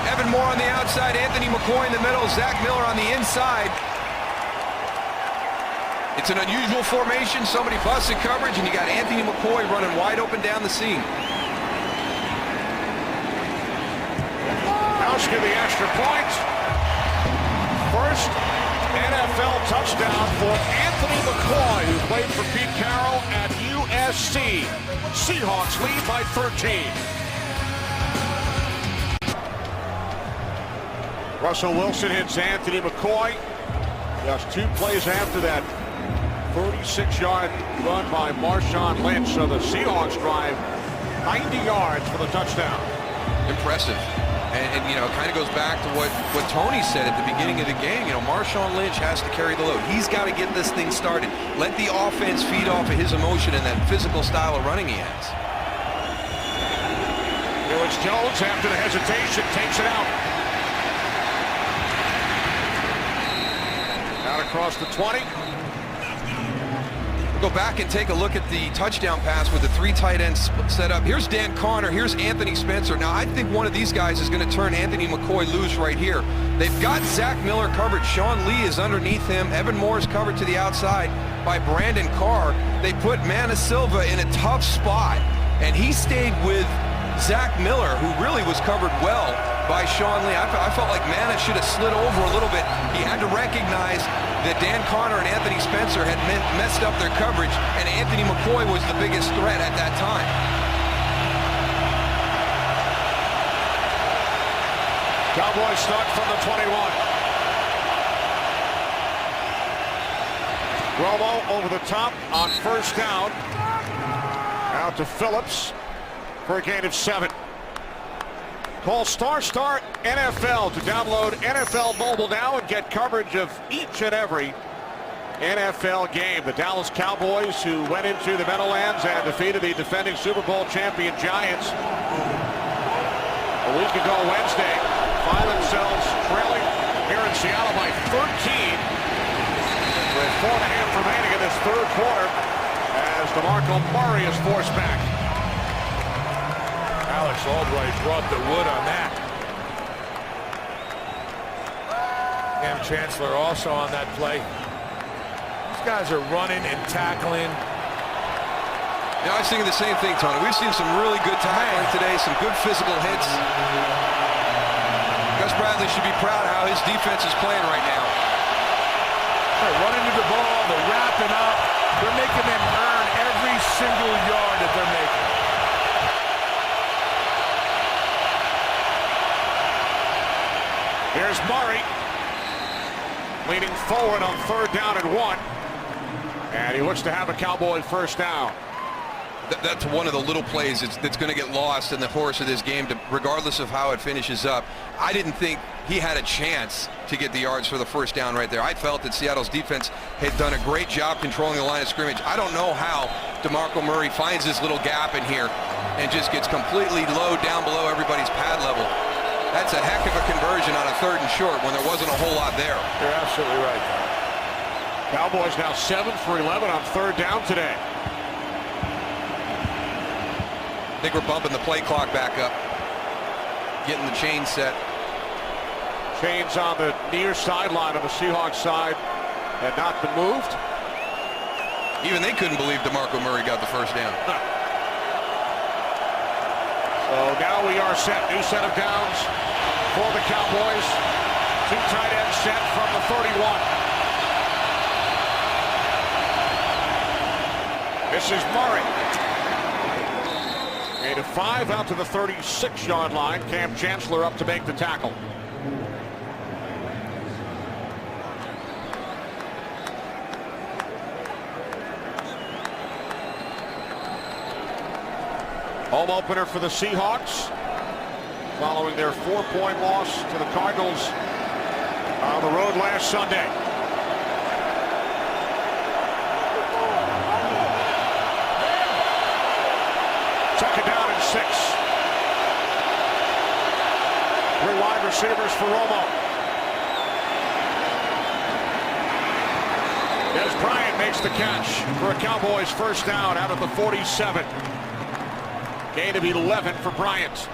Evan Moore on the outside, Anthony McCoy in the middle, Zach Miller on the inside. It's an unusual formation. Somebody busted coverage, and you got Anthony McCoy running wide open down the seam. Hauschka the extra point. First NFL touchdown for Anthony McCoy, who played for Pete Carroll at USC. Seahawks lead by 13. Russell Wilson hits Anthony McCoy. Just 2 plays after that 36-yard run by Marshawn Lynch. So the Seahawks drive 90 yards for the touchdown. Impressive. And you know, it kind of goes back to what Tony said at the beginning of the game. You know, Marshawn Lynch has to carry the load. He's got to get this thing started. Let the offense feed off of his emotion and that physical style of running he has. Felix Jones, after the hesitation, takes it out. Out across the 20. Go back and take a look at the touchdown pass with the 3 tight ends set up. Here's Dan Connor, here's Anthony Spencer. Now I think one of these guys is going to turn Anthony McCoy loose right here. They've got Zach Miller covered. Sean Lee is underneath him. Evan Moore is covered to the outside by Brandon Carr. They put Mana Silva in a tough spot, and he stayed with Zach Miller, who really was covered well by Sean Lee. I felt like Mana should have slid over a little bit. He had to recognize that Dan Connor and Anthony Spencer had messed up their coverage, and Anthony McCoy was the biggest threat at that time. Cowboys start from the 21. Romo over the top on first down. Out to Phillips for a gain of 7. Call ** NFL to download NFL Mobile now and get coverage of each and every NFL game. The Dallas Cowboys, who went into the Meadowlands and defeated the defending Super Bowl champion Giants a week ago Wednesday, find themselves trailing here in Seattle by 13 with 4.5 remaining in this third quarter as DeMarco Murray is forced back. Alex Albright brought the wood on that. Cam Chancellor also on that play. These guys are running and tackling. Yeah, I was thinking the same thing, Tony. We've seen some really good tackling today, some good physical hits. Gus Bradley should be proud of how his defense is playing right now. They're running to the ball, they're wrapping up. They're making them earn every single yard that they're making. Here's Murray leaning forward on 3rd down and 1. And he looks to have a Cowboy first down. That's one of the little plays that's going to get lost in the course of this game, regardless of how it finishes up. I didn't think he had a chance to get the yards for the first down right there. I felt that Seattle's defense had done a great job controlling the line of scrimmage. I don't know how DeMarco Murray finds this little gap in here and just gets completely low down below everybody's pad level. That's a heck of a conversion on a 3rd and short when there wasn't a whole lot there. You're absolutely right. Cowboys now 7 for 11 on 3rd down today. I think we're bumping the play clock back up, getting the chain set. Chains on the near sideline of the Seahawks side had not been moved. Even they couldn't believe DeMarco Murray got the first down. So now we are set. New set of downs for the Cowboys. 2 tight ends set from the 31. This is Murray. Gain of 5 out to the 36-yard line. Cam Chancellor up to make the tackle. Home opener for the Seahawks following their 4-point loss to the Cardinals on the road last Sunday. Second down and 6. 3 wide receivers for Romo. Des Bryant makes the catch for a Cowboys first down out of the 47. Gain of 11 for Bryant.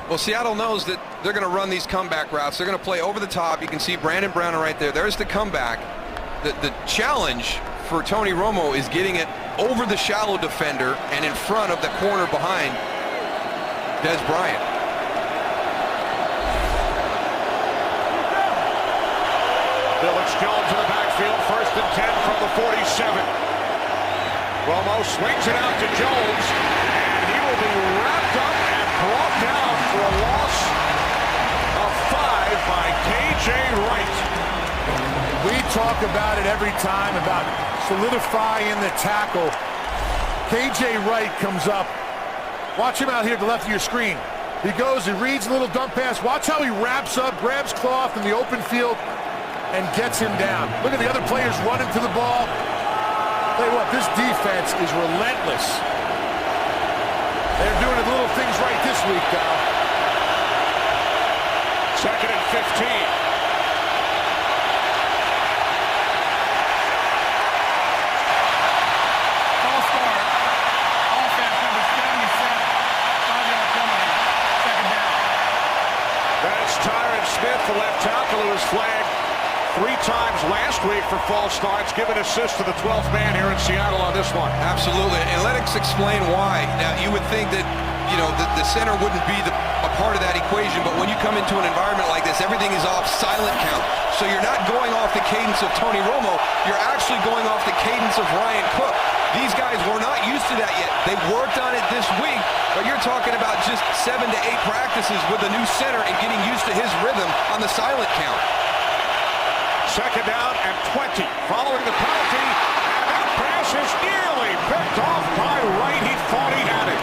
Well, Seattle knows that they're going to run these comeback routes. They're going to play over the top. You can see Brandon Brown right there. There's the comeback. The challenge for Tony Romo is getting it over the shallow defender and in front of the corner behind Des Bryant. Felix Jones in the backfield, 1st and 10 from the 47. Romo swings it out to Jones, and he will be wrapped up and brought down for a loss of 5 by K.J. Wright. We talk about it every time about solidifying the tackle. K.J. Wright comes up. Watch him out here to the left of your screen. He goes, he reads a little dump pass. Watch how he wraps up, grabs cloth in the open field, and gets him down. Look at the other players running to the ball. Tell you what, this defense is relentless. They're doing the little things right this week, Dow. 2nd and 15. Smith, the left tackle, who was flagged 3 times last week for false starts, give an assist to the 12th man here in Seattle on this one. Absolutely, and let us explain why. Now, you would think that, you know, the center wouldn't be a part of that equation, but when you come into an environment like this, everything is off silent count. So you're not going off the cadence of Tony Romo, you're actually going off the cadence of Ryan Cook. These guys were not used to that yet. They worked on it this week, but you're talking about just 7 to 8 practices with a new center and getting used to his rhythm on the silent count. 2nd down and 20. Following the penalty, and that pass is nearly picked off by Wright. He thought he had it.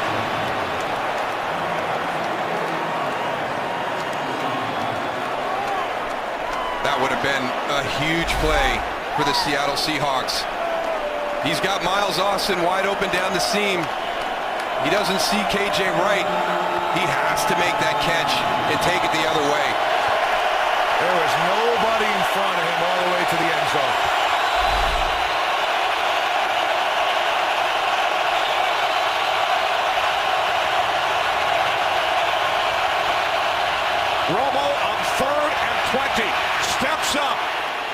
That would have been a huge play for the Seattle Seahawks. He's got Miles Austin wide open down the seam. He doesn't see K.J. Wright. He has to make that catch and take it the other way. There was nobody in front of him all the way to the end zone. Romo on 3rd and 20. Steps up,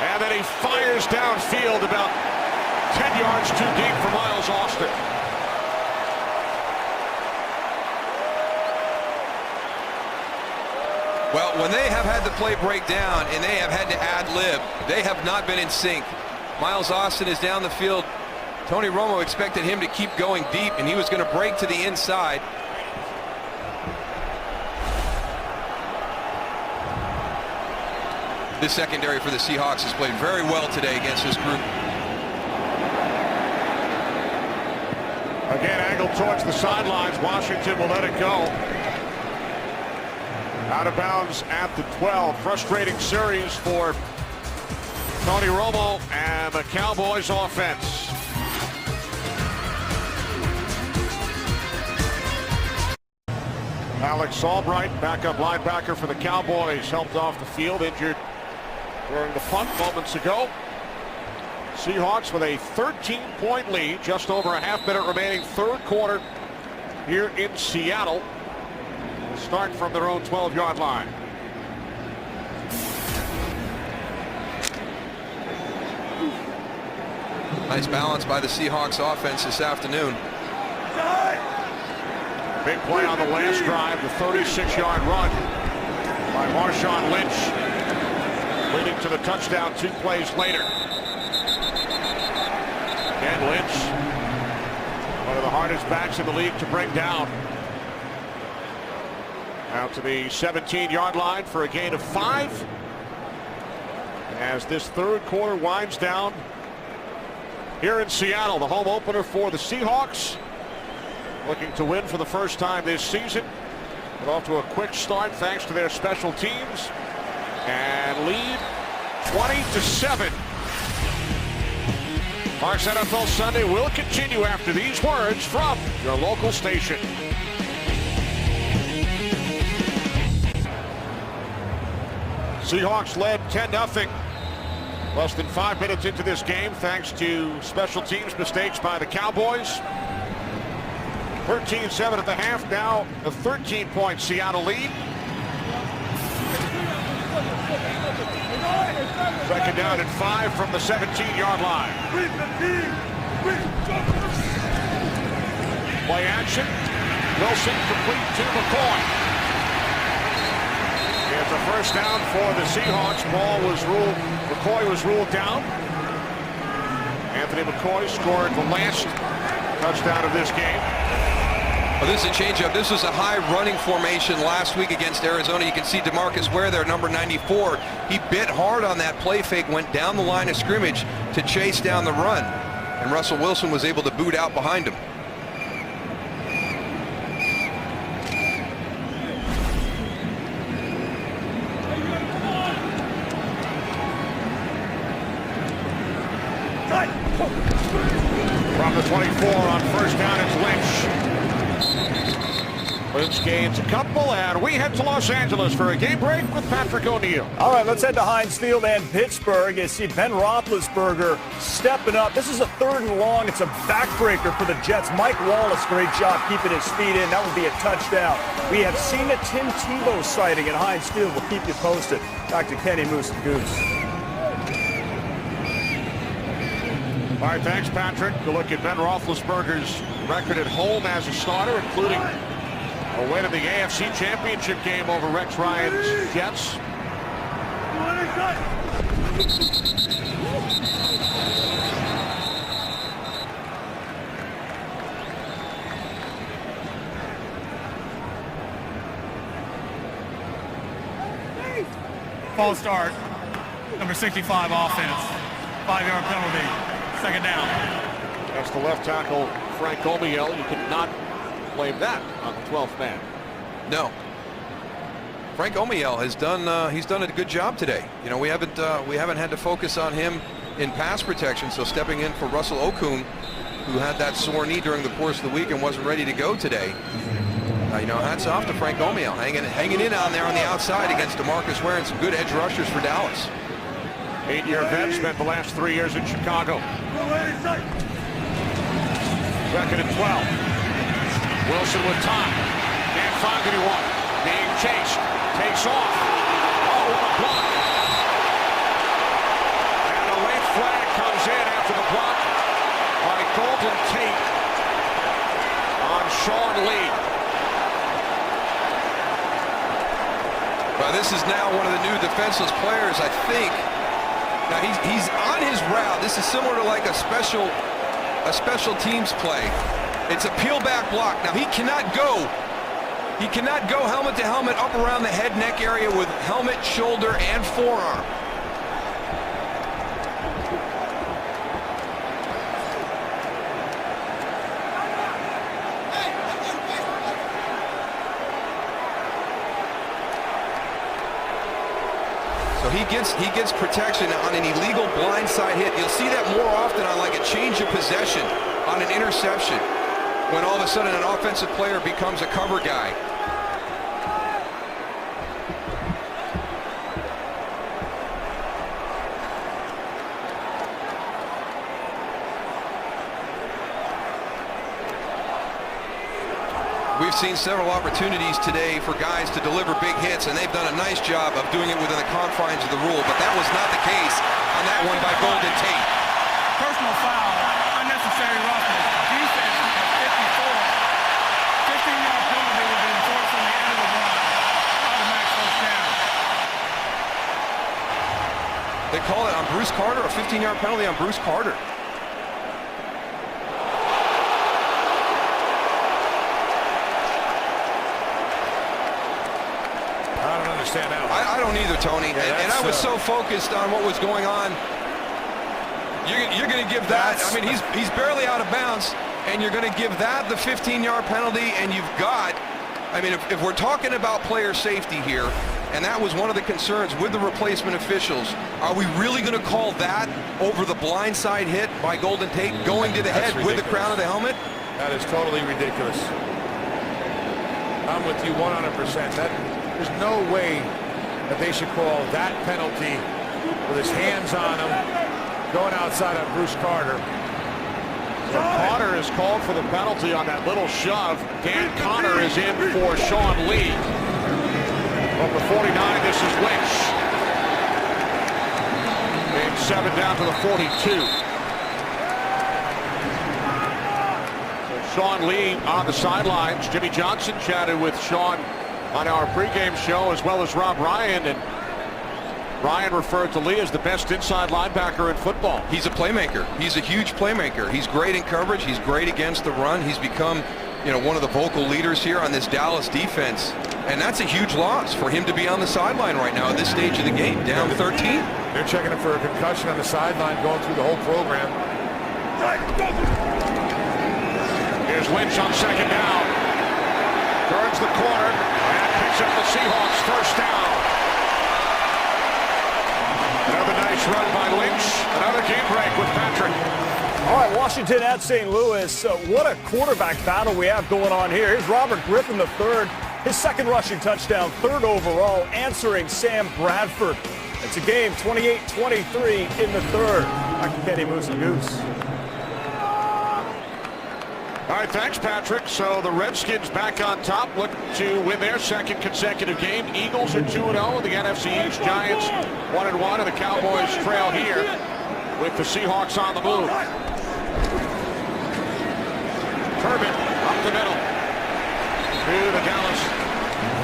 and then he fires downfield about 10 yards too deep for Miles Austin. Well, when they have had the play break down and they have had to ad-lib, they have not been in sync. Miles Austin is down the field. Tony Romo expected him to keep going deep, and he was going to break to the inside. This secondary for the Seahawks has played very well today against this group. Again, angled towards the sidelines. Washington will let it go. Out of bounds at the 12. Frustrating series for Tony Romo and the Cowboys offense. Alex Albright, backup linebacker for the Cowboys, helped off the field, injured during the punt moments ago. Seahawks with a 13-point lead, just over a half-minute remaining, third quarter here in Seattle. Start from their own 12-yard line. Nice balance by the Seahawks offense this afternoon. Big play on the last drive, the 36-yard run by Marshawn Lynch, leading to the touchdown 2 plays later. And Lynch, one of the hardest backs in the league to bring down. Out to the 17-yard line for a gain of 5. As this third quarter winds down here in Seattle, the home opener for the Seahawks. Looking to win for the first time this season. But off to a quick start thanks to their special teams. And lead 20-7. Parks NFL Sunday will continue after these words from your local station. Seahawks led 10-0. Less than 5 minutes into this game thanks to special teams mistakes by the Cowboys. 13-7 at the half, now a 13-point Seattle lead. Second down and 5 from the 17-yard line. Play action. Wilson complete to McCoy. It's a first down for the Seahawks. McCoy was ruled down. Anthony McCoy scored the last touchdown of this game. Well, this is a changeup. This was a high running formation last week against Arizona. You can see DeMarcus Ware there, number 94. He bit hard on that play fake, went down the line of scrimmage to chase down the run. And Russell Wilson was able to boot out behind him. From the 24 on first down, it's Lynch. Lynch gains a couple, and we head to Los Angeles for a game break with Patrick O'Neill. All right, let's head to Heinz Field and Pittsburgh. You see Ben Roethlisberger stepping up. This is a 3rd and long. It's a backbreaker for the Jets. Mike Wallace, great job keeping his feet in. That would be a touchdown. We have seen a Tim Tebow sighting at Heinz Field. We'll keep you posted. Back to Kenny Moose and Goose. All right, thanks, Patrick. A look at Ben Roethlisberger's record at home as a starter, including a win in the AFC Championship game over Rex Ryan's Jets. False start, number 65 offense, 5-yard penalty, second down. That's the left tackle, Frank Omiel. You could not blame that on the 12th man. No. Frank Omiel has done he's done a good job today. You know, we haven't had to focus on him in pass protection, so stepping in for Russell Okung, who had that sore knee during the course of the week and wasn't ready to go today. You know, hats off to Frank Omiel, hanging in on there on the outside against DeMarcus Ware and some good edge rushers for Dallas. 8-year vet, spent the last 3 years in Chicago. Second and 12. Wilson with time. Can't find anyone. Being chased. Takes off. Oh, what a block. And the late flag comes in after the block defenseless players, I think. Now he's on his route. This is similar to like a special teams play. It's a peel back block. Now he cannot go helmet to helmet up around the head neck area with helmet, shoulder, and forearm. So he gets protection on an illegal blindside hit. You'll see that more often on like a change of possession, on an interception, when all of a sudden an offensive player becomes a cover guy. We've seen several opportunities today for guys to deliver big hits, and they've done a nice job of doing it within the confines of the rule, but that was not the case on that one by Golden Tate. Personal foul, unnecessary roughness. Defense at 54. 15-yard penalty will be enforced from the end of the run. Automatic first down. They call it on Bruce Carter, a 15-yard penalty on Bruce Carter. I don't either, Tony. Yeah, and I was so focused on what was going on. You're going to give that. I mean, he's barely out of bounds, and you're going to give that the 15-yard penalty, and you've got. I mean, if we're talking about player safety here, and that was one of the concerns with the replacement officials, are we really going to call that over the blindside hit by Golden Tate going to the head with the crown of the helmet? That is totally ridiculous. I'm with you 100%. There's no way that they should call that penalty with his hands on him, going outside on Bruce Carter. So Carter is called for the penalty on that little shove. Dan Connor is in for Sean Lee. Number 49, this is Lynch. Game 7 down to the 42. Sean Lee on the sidelines. Jimmy Johnson chatted with Sean on our pregame show, as well as Rob Ryan, and Ryan referred to Lee as the best inside linebacker in football. He's a playmaker. He's a huge playmaker. He's great in coverage. He's great against the run. He's become, one of the vocal leaders here on this Dallas defense, and that's a huge loss for him to be on the sideline right now at this stage of the game, down 13. They're checking him for a concussion on the sideline, going through the whole program. Here's Lynch on second down. Turns the corner and picks up the Seahawks first down. Another nice run by Lynch. Another game break with Patrick. All right, Washington at St. Louis. What a quarterback battle we have going on here. Here's Robert Griffin III, his second rushing touchdown, third overall, answering Sam Bradford. It's a game 28-23 in the third. Back to Kenny Moose and Goose. All right, thanks, Patrick. So the Redskins back on top, look to win their second consecutive game. Eagles are 2-0. The NFC East Giants 1-1, and the Cowboys trail here with the Seahawks on the move. Turbin up the middle to the Dallas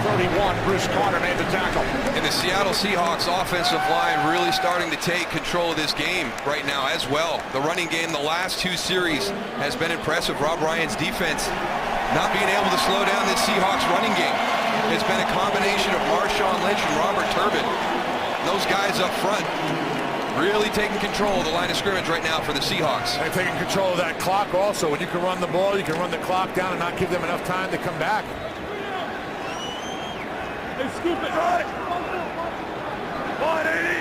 31. Bruce Carter made the tackle. And the Seattle Seahawks offensive line really starting to take control of this game right now as well. The running game the last two series has been impressive. Rob Ryan's defense not being able to slow down this Seahawks running game. It's been a combination of Marshawn Lynch and Robert Turbin. Those guys up front really taking control of the line of scrimmage right now for the Seahawks. And taking control of that clock also. When you can run the ball, you can run the clock down and not give them enough time to come back.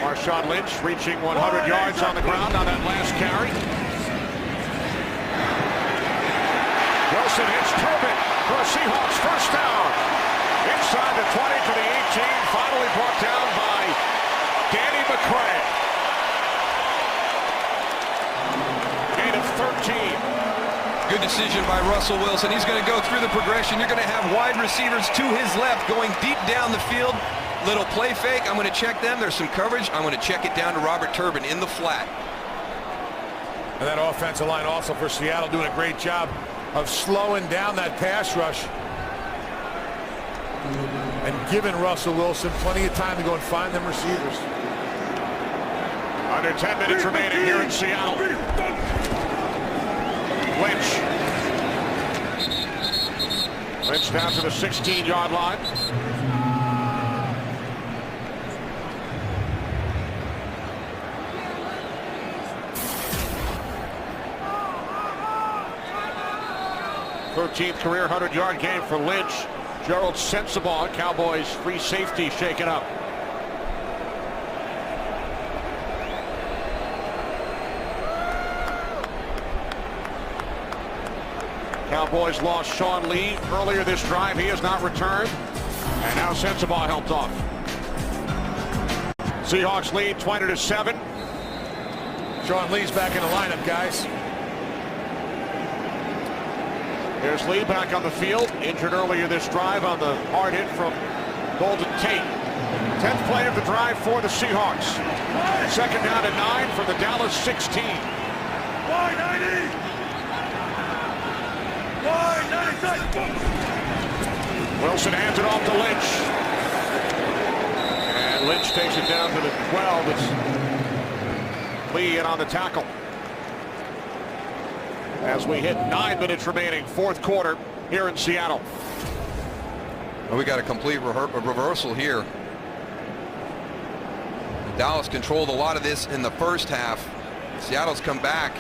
Marshawn Lynch reaching 100 yards on the ground on that last carry. Wilson hits Turbin for a Seahawks first down. Inside the 20 to the 18. Finally brought down by Danny McCray. Gain of 13. Good decision by Russell Wilson. He's going to go through the progression. You're going to have wide receivers to his left going deep down the field. Little play fake. I'm going to check them. There's some coverage. I'm going to check it down to Robert Turbin in the flat. And that offensive line also for Seattle doing a great job of slowing down that pass rush. and giving Russell Wilson plenty of time to go and find them receivers. Under 10 minutes remaining here in Seattle. Lynch down to the 16-yard line. Thirteenth career 100-yard game for Lynch. Gerald Sensabaugh, Cowboys free safety, shaken up. Cowboys lost Sean Lee earlier this drive. He has not returned. And now Sensabaugh helped off. Seahawks lead 20-7. Sean Lee's back in the lineup, guys. Here's Lee back on the field. Injured earlier this drive on the hard hit from Golden Tate. 10th play of the drive for the Seahawks. Second down and 9 from the Dallas 16. Wide 90. Wilson hands it off to Lynch. And Lynch takes it down to the 12. It's Lee in on the tackle. As we hit 9 minutes remaining, fourth quarter here in Seattle. Well, we got a complete reversal here. Dallas controlled a lot of this in the first half. Seattle's come back.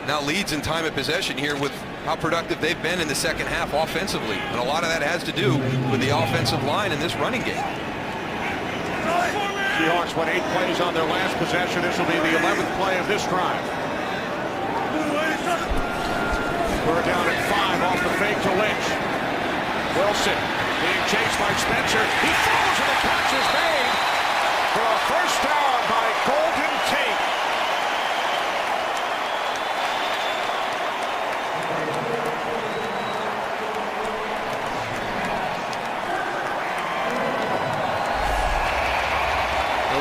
Now leads in time of possession here with how productive they've been in the second half offensively. And a lot of that has to do with the offensive line in this running game. Seahawks went 8 plays on their last possession. This will be the 11th play of this drive. We're down at 5 off the fake to Lynch. Wilson being chased by Spencer. He falls and the catch is made for a first down by Golden Tate.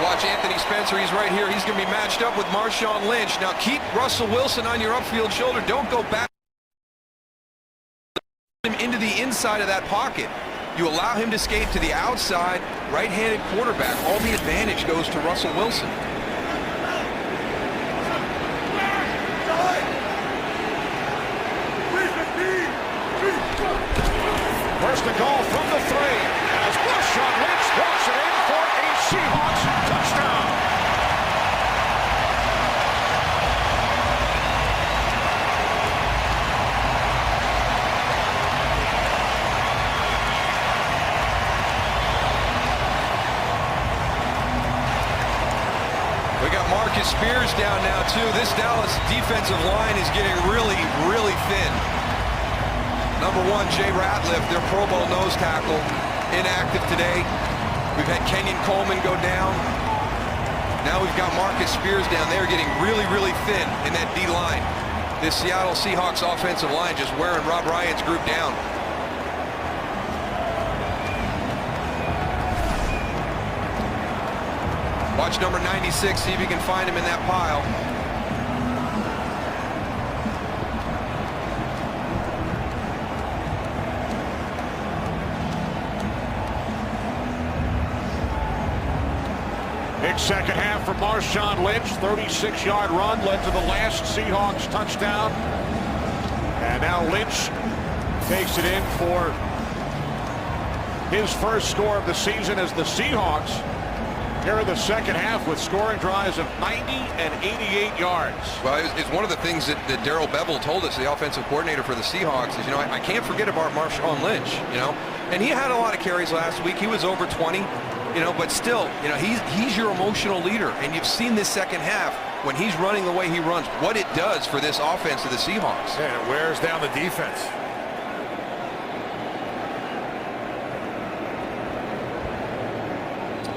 Watch Anthony Spencer. He's right here. He's going to be matched up with Marshawn Lynch. Now keep Russell Wilson on your upfield shoulder. Don't go back him into the inside of that pocket. You allow him to skate to the outside, right-handed quarterback. All the advantage goes to Russell Wilson. First and goal from the 3 as Marshawn Lynch walks it in for a Seahawks touchdown. We got Marcus Spears down now too. This Dallas defensive line is getting really, really thin. Number 1, Jay Ratliff, their Pro Bowl nose tackle, inactive today. We've had Kenyon Coleman go down. Now we've got Marcus Spears down there getting really, really thin in that D-line. This Seattle Seahawks offensive line just wearing Rob Ryan's group down. Watch number 96, see if you can find him in that pile. Big second half for Marshawn Lynch. 36-yard run led to the last Seahawks touchdown. And now Lynch takes it in for his first score of the season as the Seahawks here in the second half with scoring drives of 90 and 88 yards. Well, it's one of the things that Darrell Bevell told us, the offensive coordinator for the Seahawks, is, you know, I can't forget about Marshawn Lynch, you know. And he had a lot of carries last week. He was over 20. You know, but still, you know, he's your emotional leader, and you've seen this second half when he's running the way he runs, what it does for this offense of the Seahawks. Yeah, and it wears down the defense.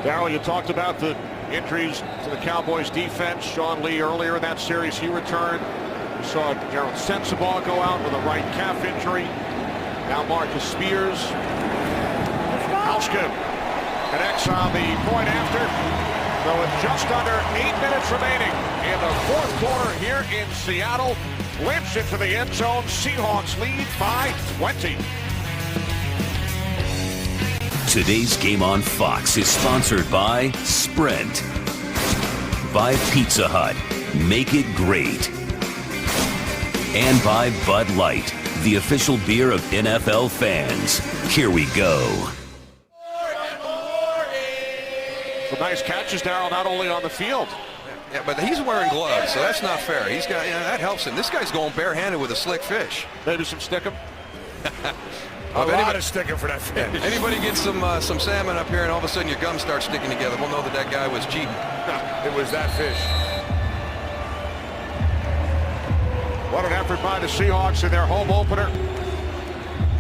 Darrell, you talked about the injuries to the Cowboys defense. Sean Lee earlier in that series, he returned. We saw Gerald Sensabaugh go out with a right calf injury. Now Marcus Spears. Hauschka connects on the point after. So with just under 8 minutes remaining in the fourth quarter here in Seattle. Lynch into the end zone. Seahawks lead by 20. Today's game on Fox is sponsored by Sprint, by Pizza Hut, make it great, and by Bud Light, the official beer of NFL fans. Here we go. Some nice catches, Darryl, not only on the field. Yeah, but he's wearing gloves, so that's not fair. He's got, that helps him. This guy's going barehanded with a slick fish. Maybe some stickum. A lot of sticking for that fish. Anybody gets some salmon up here and all of a sudden your gums start sticking together, we'll know that that guy was cheating. It was that fish. What an effort by the Seahawks in their home opener,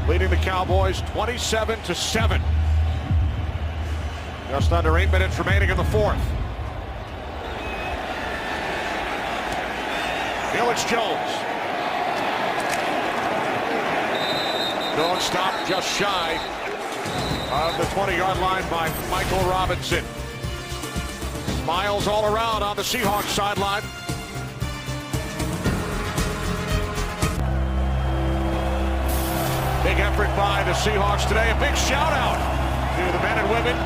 leading the Cowboys 27-7. Just under 8 minutes remaining in the fourth. Felix Jones. Jones stopped just shy of the 20-yard line by Michael Robinson. Miles all around on the Seahawks sideline. Big effort by the Seahawks today. A big shout out to the men and women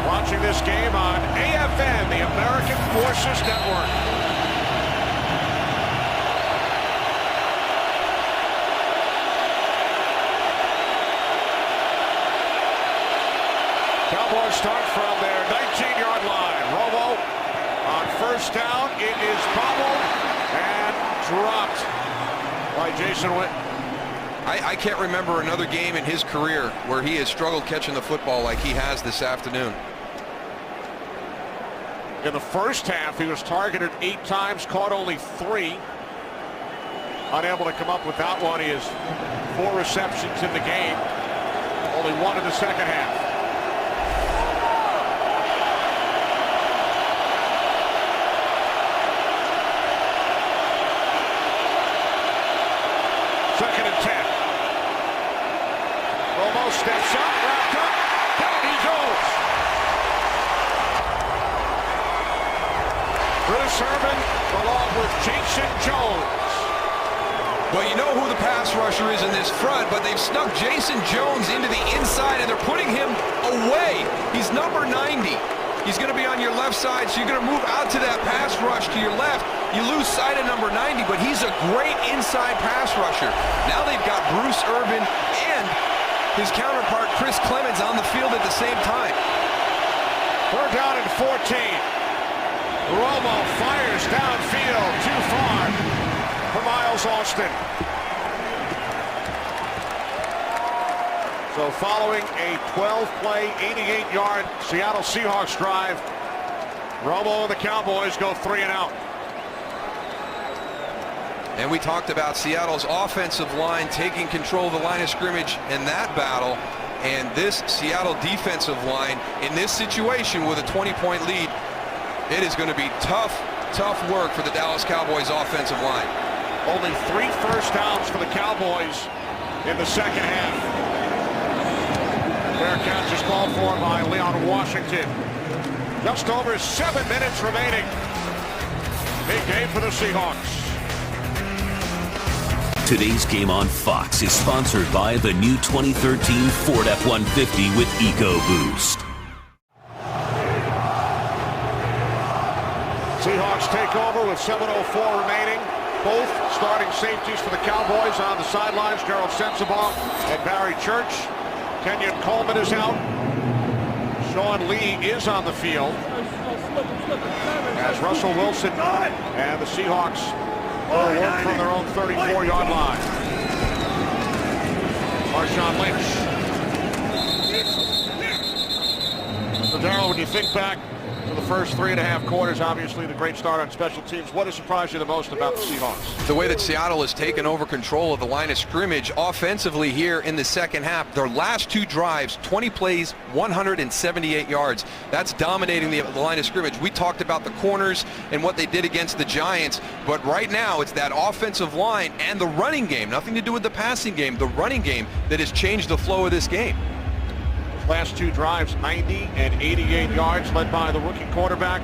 watching this game on AFN, the American Forces Network. Cowboys start from their 19-yard line. Romo on first down. It is bobbled and dropped by Jason Witten. I can't remember another game in his career where he has struggled catching the football like he has this afternoon. In the first half, he was targeted 8 times, caught only 3. Unable to come up with that one. He has 4 receptions in the game. Only 1 in the second half. Second and 10. Romo steps up, wrapped up, down he goes. Bruce Irvin along with Jason Jones. Well, you know who the pass rusher is in this front, but they've snuck Jason Jones into the inside, and they're putting him away. He's number 90. He's going to be on your left side, so you're going to move out to that pass rush to your left. You lose sight of number 90, but he's a great inside pass rusher. Now they've got Bruce Irvin and his counterpart, Chris Clemens, on the field at the same time. 3rd down and 14. Romo fires downfield too far for Miles Austin. So following a 12-play, 88-yard Seattle Seahawks drive, Romo and the Cowboys go 3 and out. And we talked about Seattle's offensive line taking control of the line of scrimmage in that battle. And this Seattle defensive line, in this situation with a 20-point lead, it is going to be tough work for the Dallas Cowboys offensive line. Only 3 first downs for the Cowboys in the second half. Fair catch is called for by Leon Washington. Just over 7 minutes remaining. Big game for the Seahawks. Today's game on Fox is sponsored by the new 2013 Ford F-150 with EcoBoost. Seahawks take over with 7:04 remaining. Both starting safeties for the Cowboys on the sidelines. Gerald Sensabaugh and Barry Church. Kenyon Coleman is out. Sean Lee is on the field. As Russell Wilson and the Seahawks will work from their own 34-yard line. Marshawn Lynch. So, Darryl, when you think back to the first 3.5 quarters, obviously the great start on special teams, what has surprised you the most about the Seahawks? The way that Seattle has taken over control of the line of scrimmage offensively here in the second half. Their last 2 drives, 20 plays, 178 yards. That's dominating the line of scrimmage. We talked about the corners and what they did against the Giants, but right now it's that offensive line and the running game, nothing to do with the passing game, the running game that has changed the flow of this game. Last 2 drives, 90 and 88 yards, led by the rookie quarterback,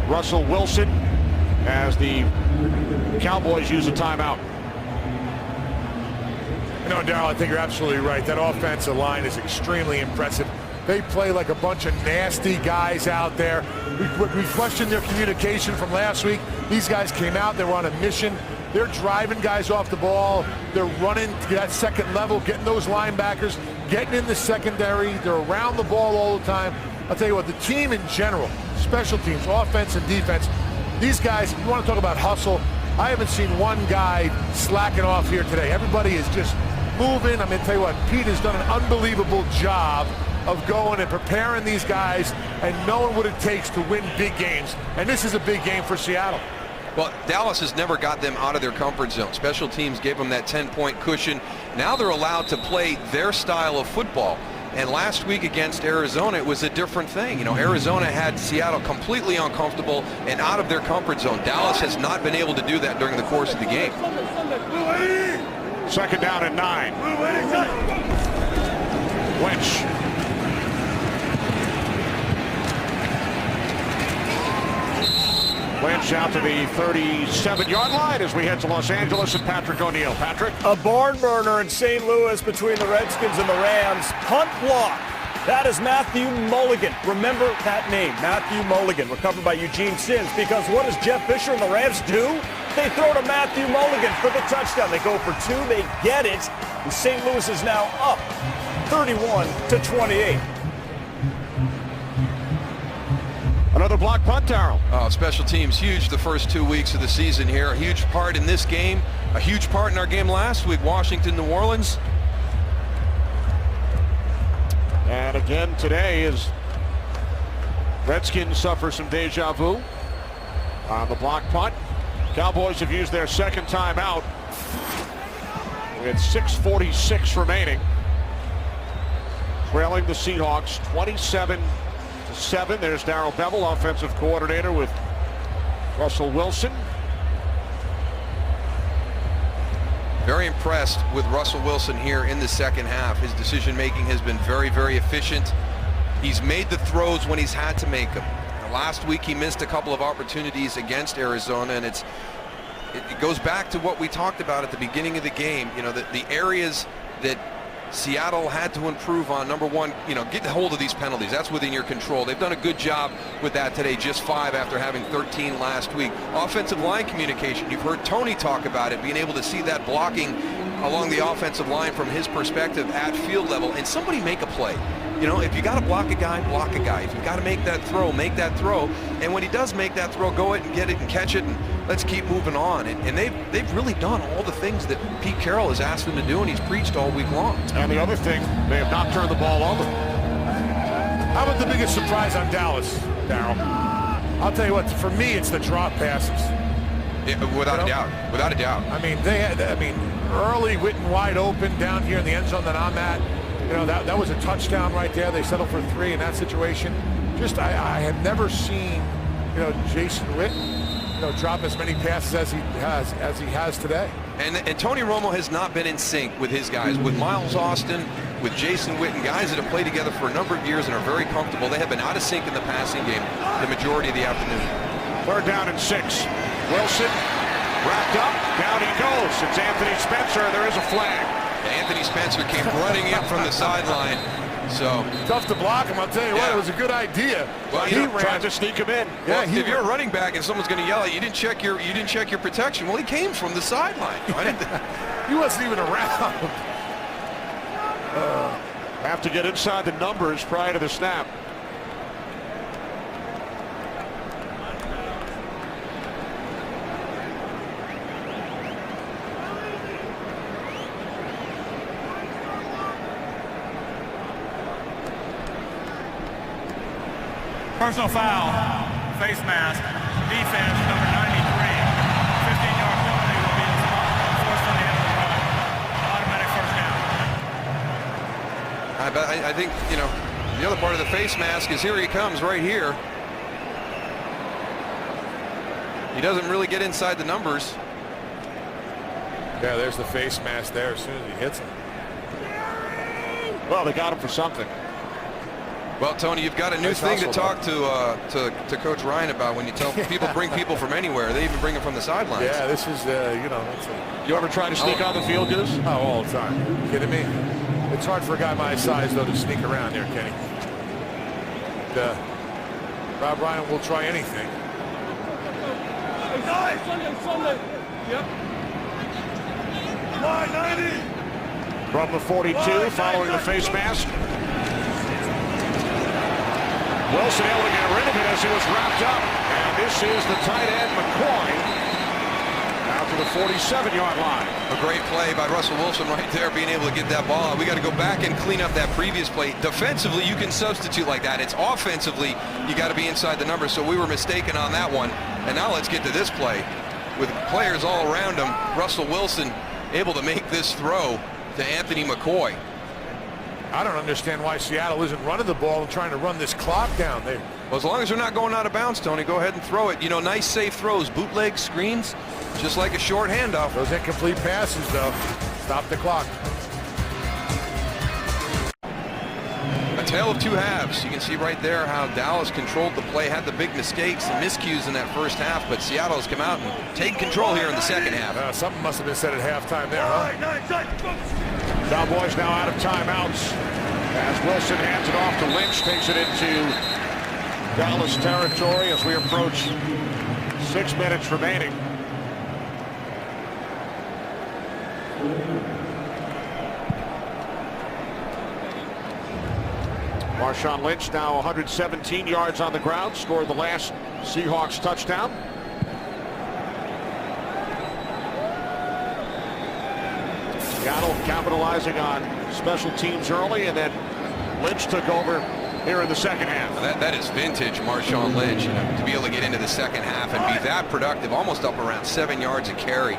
Russell Wilson, as the Cowboys use a timeout. No, Darryl, I think you're absolutely right. That offensive line is extremely impressive. They play like a bunch of nasty guys out there. We questioned their communication from last week. These guys came out, they were on a mission. They're driving guys off the ball. They're running to that second level, getting those linebackers, getting in the secondary. They're around the ball all the time. I'll tell you what, the team in general, special teams, offense and defense, these guys, you want to talk about hustle, I haven't seen one guy slacking off here today. Everybody is just moving. I'm going to tell you what, Pete has done an unbelievable job of going and preparing these guys and knowing what it takes to win big games. And this is a big game for Seattle. Well, Dallas has never got them out of their comfort zone. Special teams gave them that 10-point cushion. Now they're allowed to play their style of football. And last week against Arizona, it was a different thing. You know, Arizona had Seattle completely uncomfortable and out of their comfort zone. Dallas has not been able to do that during the course of the game. Second down and 9. Lynch. Lynch out to the 37-yard line as we head to Los Angeles and Patrick O'Neill. Patrick? A barn burner in St. Louis between the Redskins and the Rams. Punt block. That is Matthew Mulligan. Remember that name, Matthew Mulligan, recovered by Eugene Sims. Because what does Jeff Fisher and the Rams do? They throw to Matthew Mulligan for the touchdown. They go for 2. They get it. And St. Louis is now up 31-28. Another block punt, Darrell. Oh, special teams huge the first 2 weeks of the season here. A huge part in this game. A huge part in our game last week, Washington, New Orleans. And again today as Redskins suffer some deja vu on the block punt. Cowboys have used their second timeout with 6:46 remaining. Trailing the Seahawks 27-7. There's Darrell Bevell, offensive coordinator with Russell Wilson. Very impressed with Russell Wilson here in the second half. His decision making has been very, very efficient. He's made the throws when he's had to make them. Last week he missed a couple of opportunities against Arizona, and it goes back to what we talked about at the beginning of the game. You know, the areas that Seattle had to improve on. Number one, you know, get a hold of these penalties. That's within your control. They've done a good job with that today, just 5 after having 13 last week. Offensive line communication, you've heard Tony talk about it, being able to see that blocking along the offensive line from his perspective at field level, and somebody make a play. You know, if you got to block a guy, block a guy. If you got to make that throw, make that throw. And when he does make that throw, go it and get it and catch it, and let's keep moving on. And they've really done all the things that Pete Carroll has asked them to do, and he's preached all week long. And the other thing, they have not turned the ball over. How about the biggest surprise on Dallas, Darrell? I'll tell you what, for me, it's the drop passes. Yeah, without a doubt. Without a doubt. I mean, early, Witten wide open down here in the end zone that I'm at. You know, that was a touchdown right there. They settled for 3 in that situation. Just, I have never seen, you know, Jason Witten, you know, drop as many passes as he has today. And Tony Romo has not been in sync with his guys, with Miles Austin, with Jason Witten, guys that have played together for a number of years and are very comfortable. They have been out of sync in the passing game the majority of the afternoon. 3rd down and 6. Wilson wrapped up. Down he goes. It's Anthony Spencer. There is a flag. Anthony Spencer came running in from the sideline. So tough to block him. I'll tell you what, it was a good idea. Well, he tried to sneak him in. Yeah, if you're a running back and someone's going to yell at you, you didn't check your protection. Well, he came from the sideline. He wasn't even around. Have to get inside the numbers prior to the snap. Personal foul, face mask, defense, number 93. 15-yard penalty will be enforced on the end of the run. Automatic first down. I think, you know, the other part of the face mask is here he comes right here. He doesn't really get inside the numbers. Yeah, there's the face mask there as soon as he hits him. Well, they got him for something. Well, Tony, you've got a new thing to talk to Coach Ryan about when you tell people bring people from anywhere. They even bring them from the sidelines. Yeah, this is, you know. You ever try to sneak on the field, Goose? Oh, all the time. Are you kidding me? It's hard for a guy my size, though, to sneak around there, Kenny. Rob Ryan will try anything. Sunday. Yep. Wide 90. From the 42, following the face mask. Wilson able to get rid of it as he was wrapped up. And this is the tight end, McCoy, out to the 47-yard line. A great play by Russell Wilson right there, being able to get that ball out. We got to go back and clean up that previous play. Defensively, you can substitute like that. It's offensively, you got to be inside the numbers. So we were mistaken on that one. And now let's get to this play. With players all around him, Russell Wilson able to make this throw to Anthony McCoy. I don't understand why Seattle isn't running the ball and trying to run this clock down. Well, as long as they're not going out of bounds, Tony, go ahead and throw it. You know, nice safe throws, bootleg screens, just like a short handoff. Those incomplete passes, though, stop the clock. A tale of two halves. You can see right there how Dallas controlled the play, had the big mistakes and miscues in that first half, but Seattle has come out and taken control here in the second half. Something must have been said at halftime there, huh? Cowboys now out of timeouts as Wilson hands it off to Lynch, takes it into Dallas territory as we approach 6 minutes remaining. Marshawn Lynch now 117 yards on the ground, scored the last Seahawks touchdown. Seattle capitalizing on special teams early, and then Lynch took over here in the second half. That is vintage Marshawn Lynch, you know, to be able to get into the second half and be that productive, almost up around 7 yards a carry.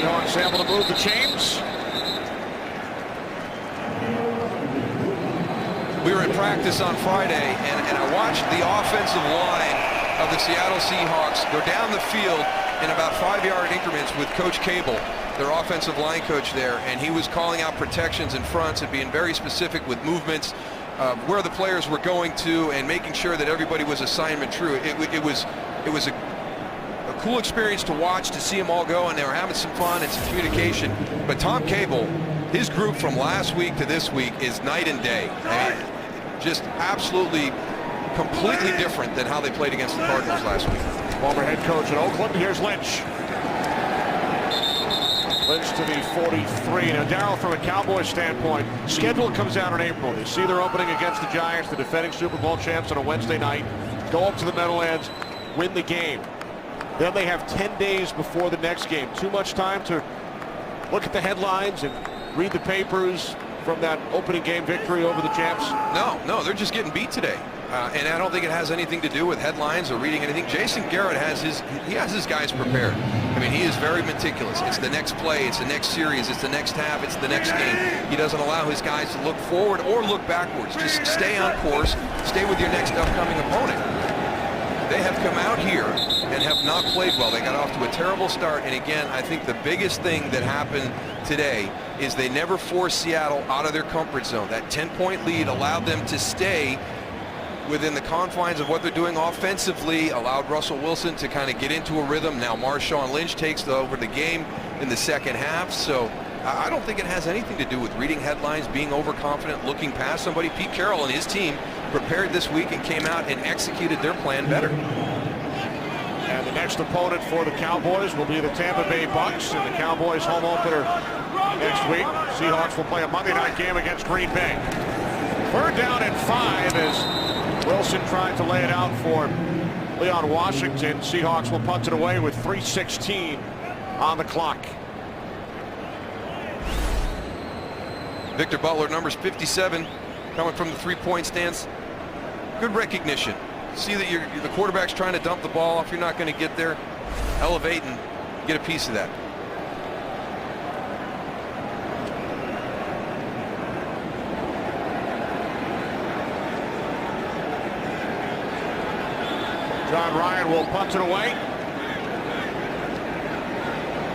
Seahawks able to move the chains. We were in practice on Friday, and I watched the offensive line of the Seattle Seahawks go down the field in about 5-yard increments with Coach Cable, their offensive line coach there, and he was calling out protections and fronts and being very specific with movements, where the players were going to, and making sure that everybody was assignment true. It was a cool experience to watch, to see them all go, and they were having some fun and some communication. But Tom Cable, his group from last week to this week is night and day. I mean, just absolutely, completely different than how they played against the Cardinals last week. Former head coach at Oakland. Here's Lynch. Lynch to the 43. Now, Darryl, from a Cowboys standpoint, schedule comes out in April. They see their opening against the Giants, the defending Super Bowl champs, on a Wednesday night. Go up to the Meadowlands, win the game. Then they have 10 days before the next game. Too much time to look at the headlines and read the papers from that opening game victory over the champs? No, they're just getting beat today. And I don't think it has anything to do with headlines or reading anything. Jason Garrett has his guys prepared. I mean, he is very meticulous. It's the next play, it's the next series, it's the next half, it's the next game. He doesn't allow his guys to look forward or look backwards. Just stay on course, stay with your next upcoming opponent. They have come out here and have not played well. They got off to a terrible start. And again, I think the biggest thing that happened today is they never forced Seattle out of their comfort zone. That 10-point lead allowed them to stay within the confines of what they're doing offensively, allowed Russell Wilson to kind of get into a rhythm. Now Marshawn Lynch takes over the game in the second half. So I don't think it has anything to do with reading headlines, being overconfident, looking past somebody. Pete Carroll and his team prepared this week and came out and executed their plan better. And the next opponent for the Cowboys will be the Tampa Bay Bucks in the Cowboys home opener next week. Seahawks will play a Monday night game against Green Bay. 3rd down and 5 as Wilson tried to lay it out for Leon Washington. Seahawks will punt it away with 3:16 on the clock. Victor Butler, numbers 57, coming from the three-point stance. Good recognition. See that the quarterback's trying to dump the ball off. You're not going to get there. Elevate and get a piece of that. John Ryan will punt it away.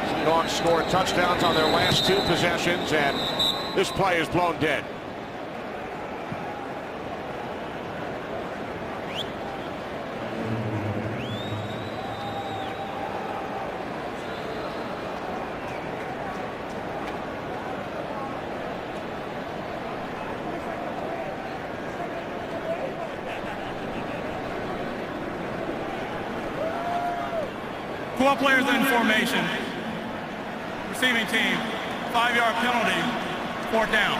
Seahawks scored touchdowns on their last 2 possessions, and this play is blown dead. 12 players in formation. Receiving team, 5-yard penalty, 4th down.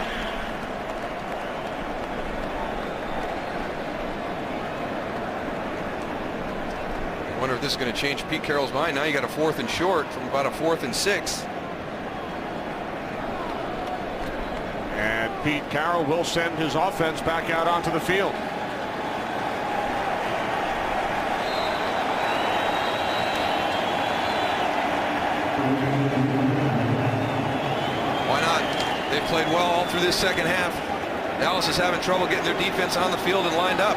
I wonder if this is going to change Pete Carroll's mind. Now you got a 4th and short from about a 4th and 6. And Pete Carroll will send his offense back out onto the field. Why not? They played well all through this second half. Dallas is having trouble getting their defense on the field and lined up.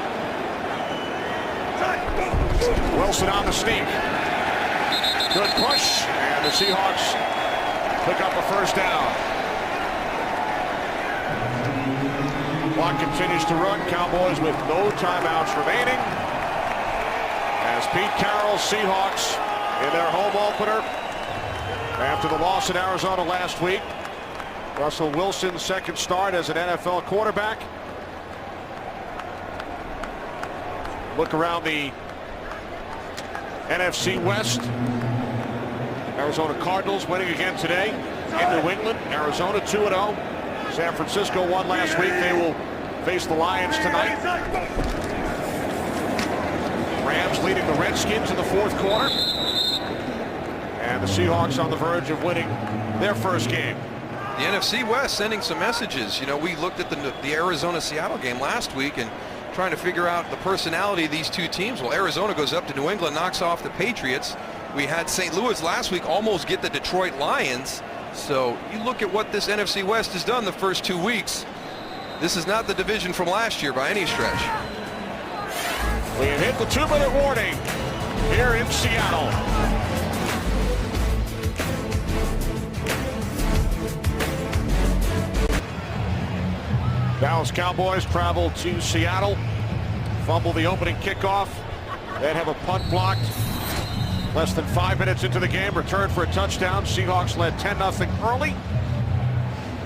Wilson on the sneak. Good push, and the Seahawks pick up a 1st down. Clock continues to run. Cowboys with no timeouts remaining. As Pete Carroll's Seahawks in their home opener after the loss in Arizona last week. Russell Wilson's 2nd start as an NFL quarterback. Look around the NFC West. Arizona Cardinals winning again today in New England. Arizona 2-0. San Francisco won last week. They will face the Lions tonight. Rams leading the Redskins in the 4th quarter. And the Seahawks on the verge of winning their 1st game. The NFC West sending some messages. You know, we looked at the Arizona-Seattle game last week and trying to figure out the personality of these two teams. Well, Arizona goes up to New England, knocks off the Patriots. We had St. Louis last week almost get the Detroit Lions. So you look at what this NFC West has done the first 2 weeks. This is not the division from last year by any stretch. We have hit the 2-minute warning here in Seattle. Dallas Cowboys travel to Seattle, fumble the opening kickoff, then have a punt blocked. Less than 5 minutes into the game, return for a touchdown. Seahawks led 10-0 early.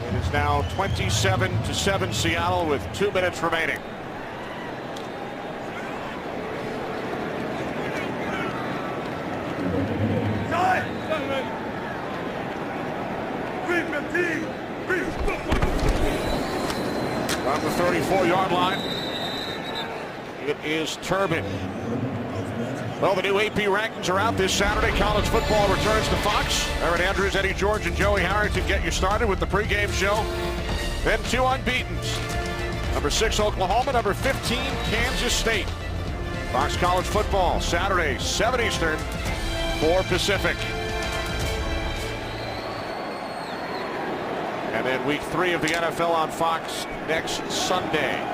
It is now 27-7 Seattle with 2 minutes remaining. On the 34-yard line, it is Turbin. Well, the new AP rankings are out this Saturday. College football returns to Fox. Aaron Andrews, Eddie George, and Joey Harrington get you started with the pregame show. Then 2 unbeatens. Number 6, Oklahoma. Number 15, Kansas State. Fox College football, Saturday, 7 Eastern, 4 Pacific. And then week 3 of the NFL on Fox next Sunday.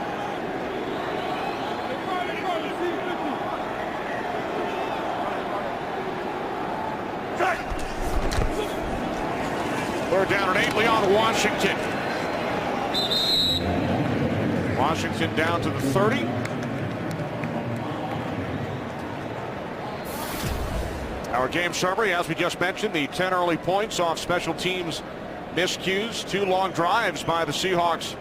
Third down and 8 on Washington. Washington down to the 30. Our game summary, as we just mentioned, the 10 early points off special teams miscues, 2 long drives by the Seahawks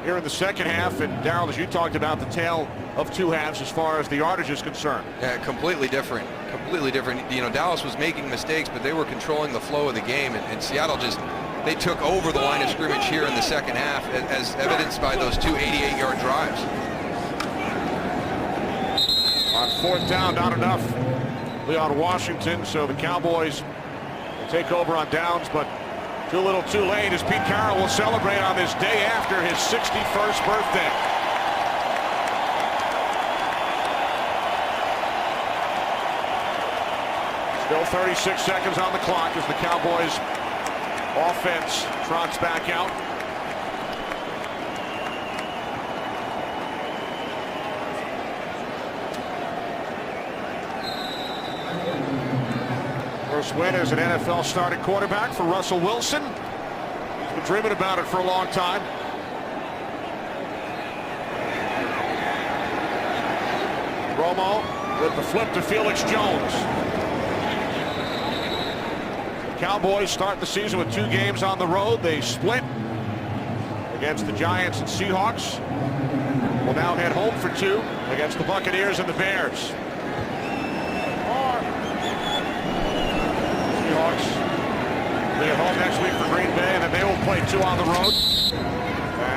here in the second half. And Darryl, as you talked about, the tale of 2 halves as far as the yardage is concerned. Yeah, completely different. Completely different. You know, Dallas was making mistakes, but they were controlling the flow of the game, and Seattle just, they took over the line of scrimmage here in the second half, as evidenced by those 2 88-yard drives. On 4th down, not enough. On Washington, so the Cowboys will take over on downs, but too little too late, as Pete Carroll will celebrate on this day after his 61st birthday. Still 36 seconds on the clock as the Cowboys offense trots back out. First win as an NFL starting quarterback for Russell Wilson. He's been dreaming about it for a long time. Romo with the flip to Felix Jones. The Cowboys start the season with 2 games on the road. They split against the Giants and Seahawks. Will now head home for 2 against the Buccaneers and the Bears. Seahawks. They at home next week for Green Bay, and then they will play 2 on the road.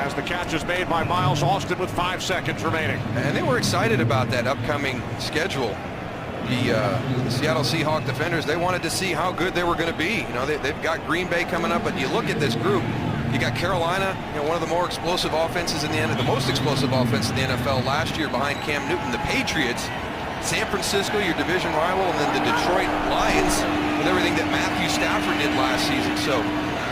As the catch is made by Miles Austin with 5 seconds remaining. And they were excited about that upcoming schedule. The Seattle Seahawks defenders, they wanted to see how good they were going to be. You know, they've got Green Bay coming up, but you look at this group, you got Carolina, you know, one of the more explosive offenses in the most explosive offense in the NFL last year behind Cam Newton. The Patriots, San Francisco, your division rival, and then the Detroit Lions with everything that Matthew Stafford did last season. So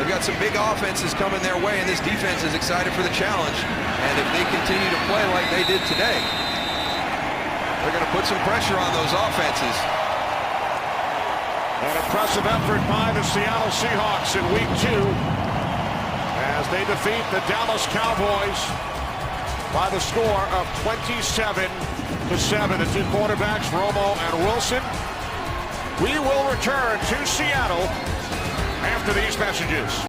they've got some big offenses coming their way, and this defense is excited for the challenge. And if they continue to play like they did today, they're going to put some pressure on those offenses. An impressive effort by the Seattle Seahawks in Week 2 as they defeat the Dallas Cowboys by the score of 27-7. The 2 quarterbacks, Romo and Wilson. We will return to Seattle after these messages.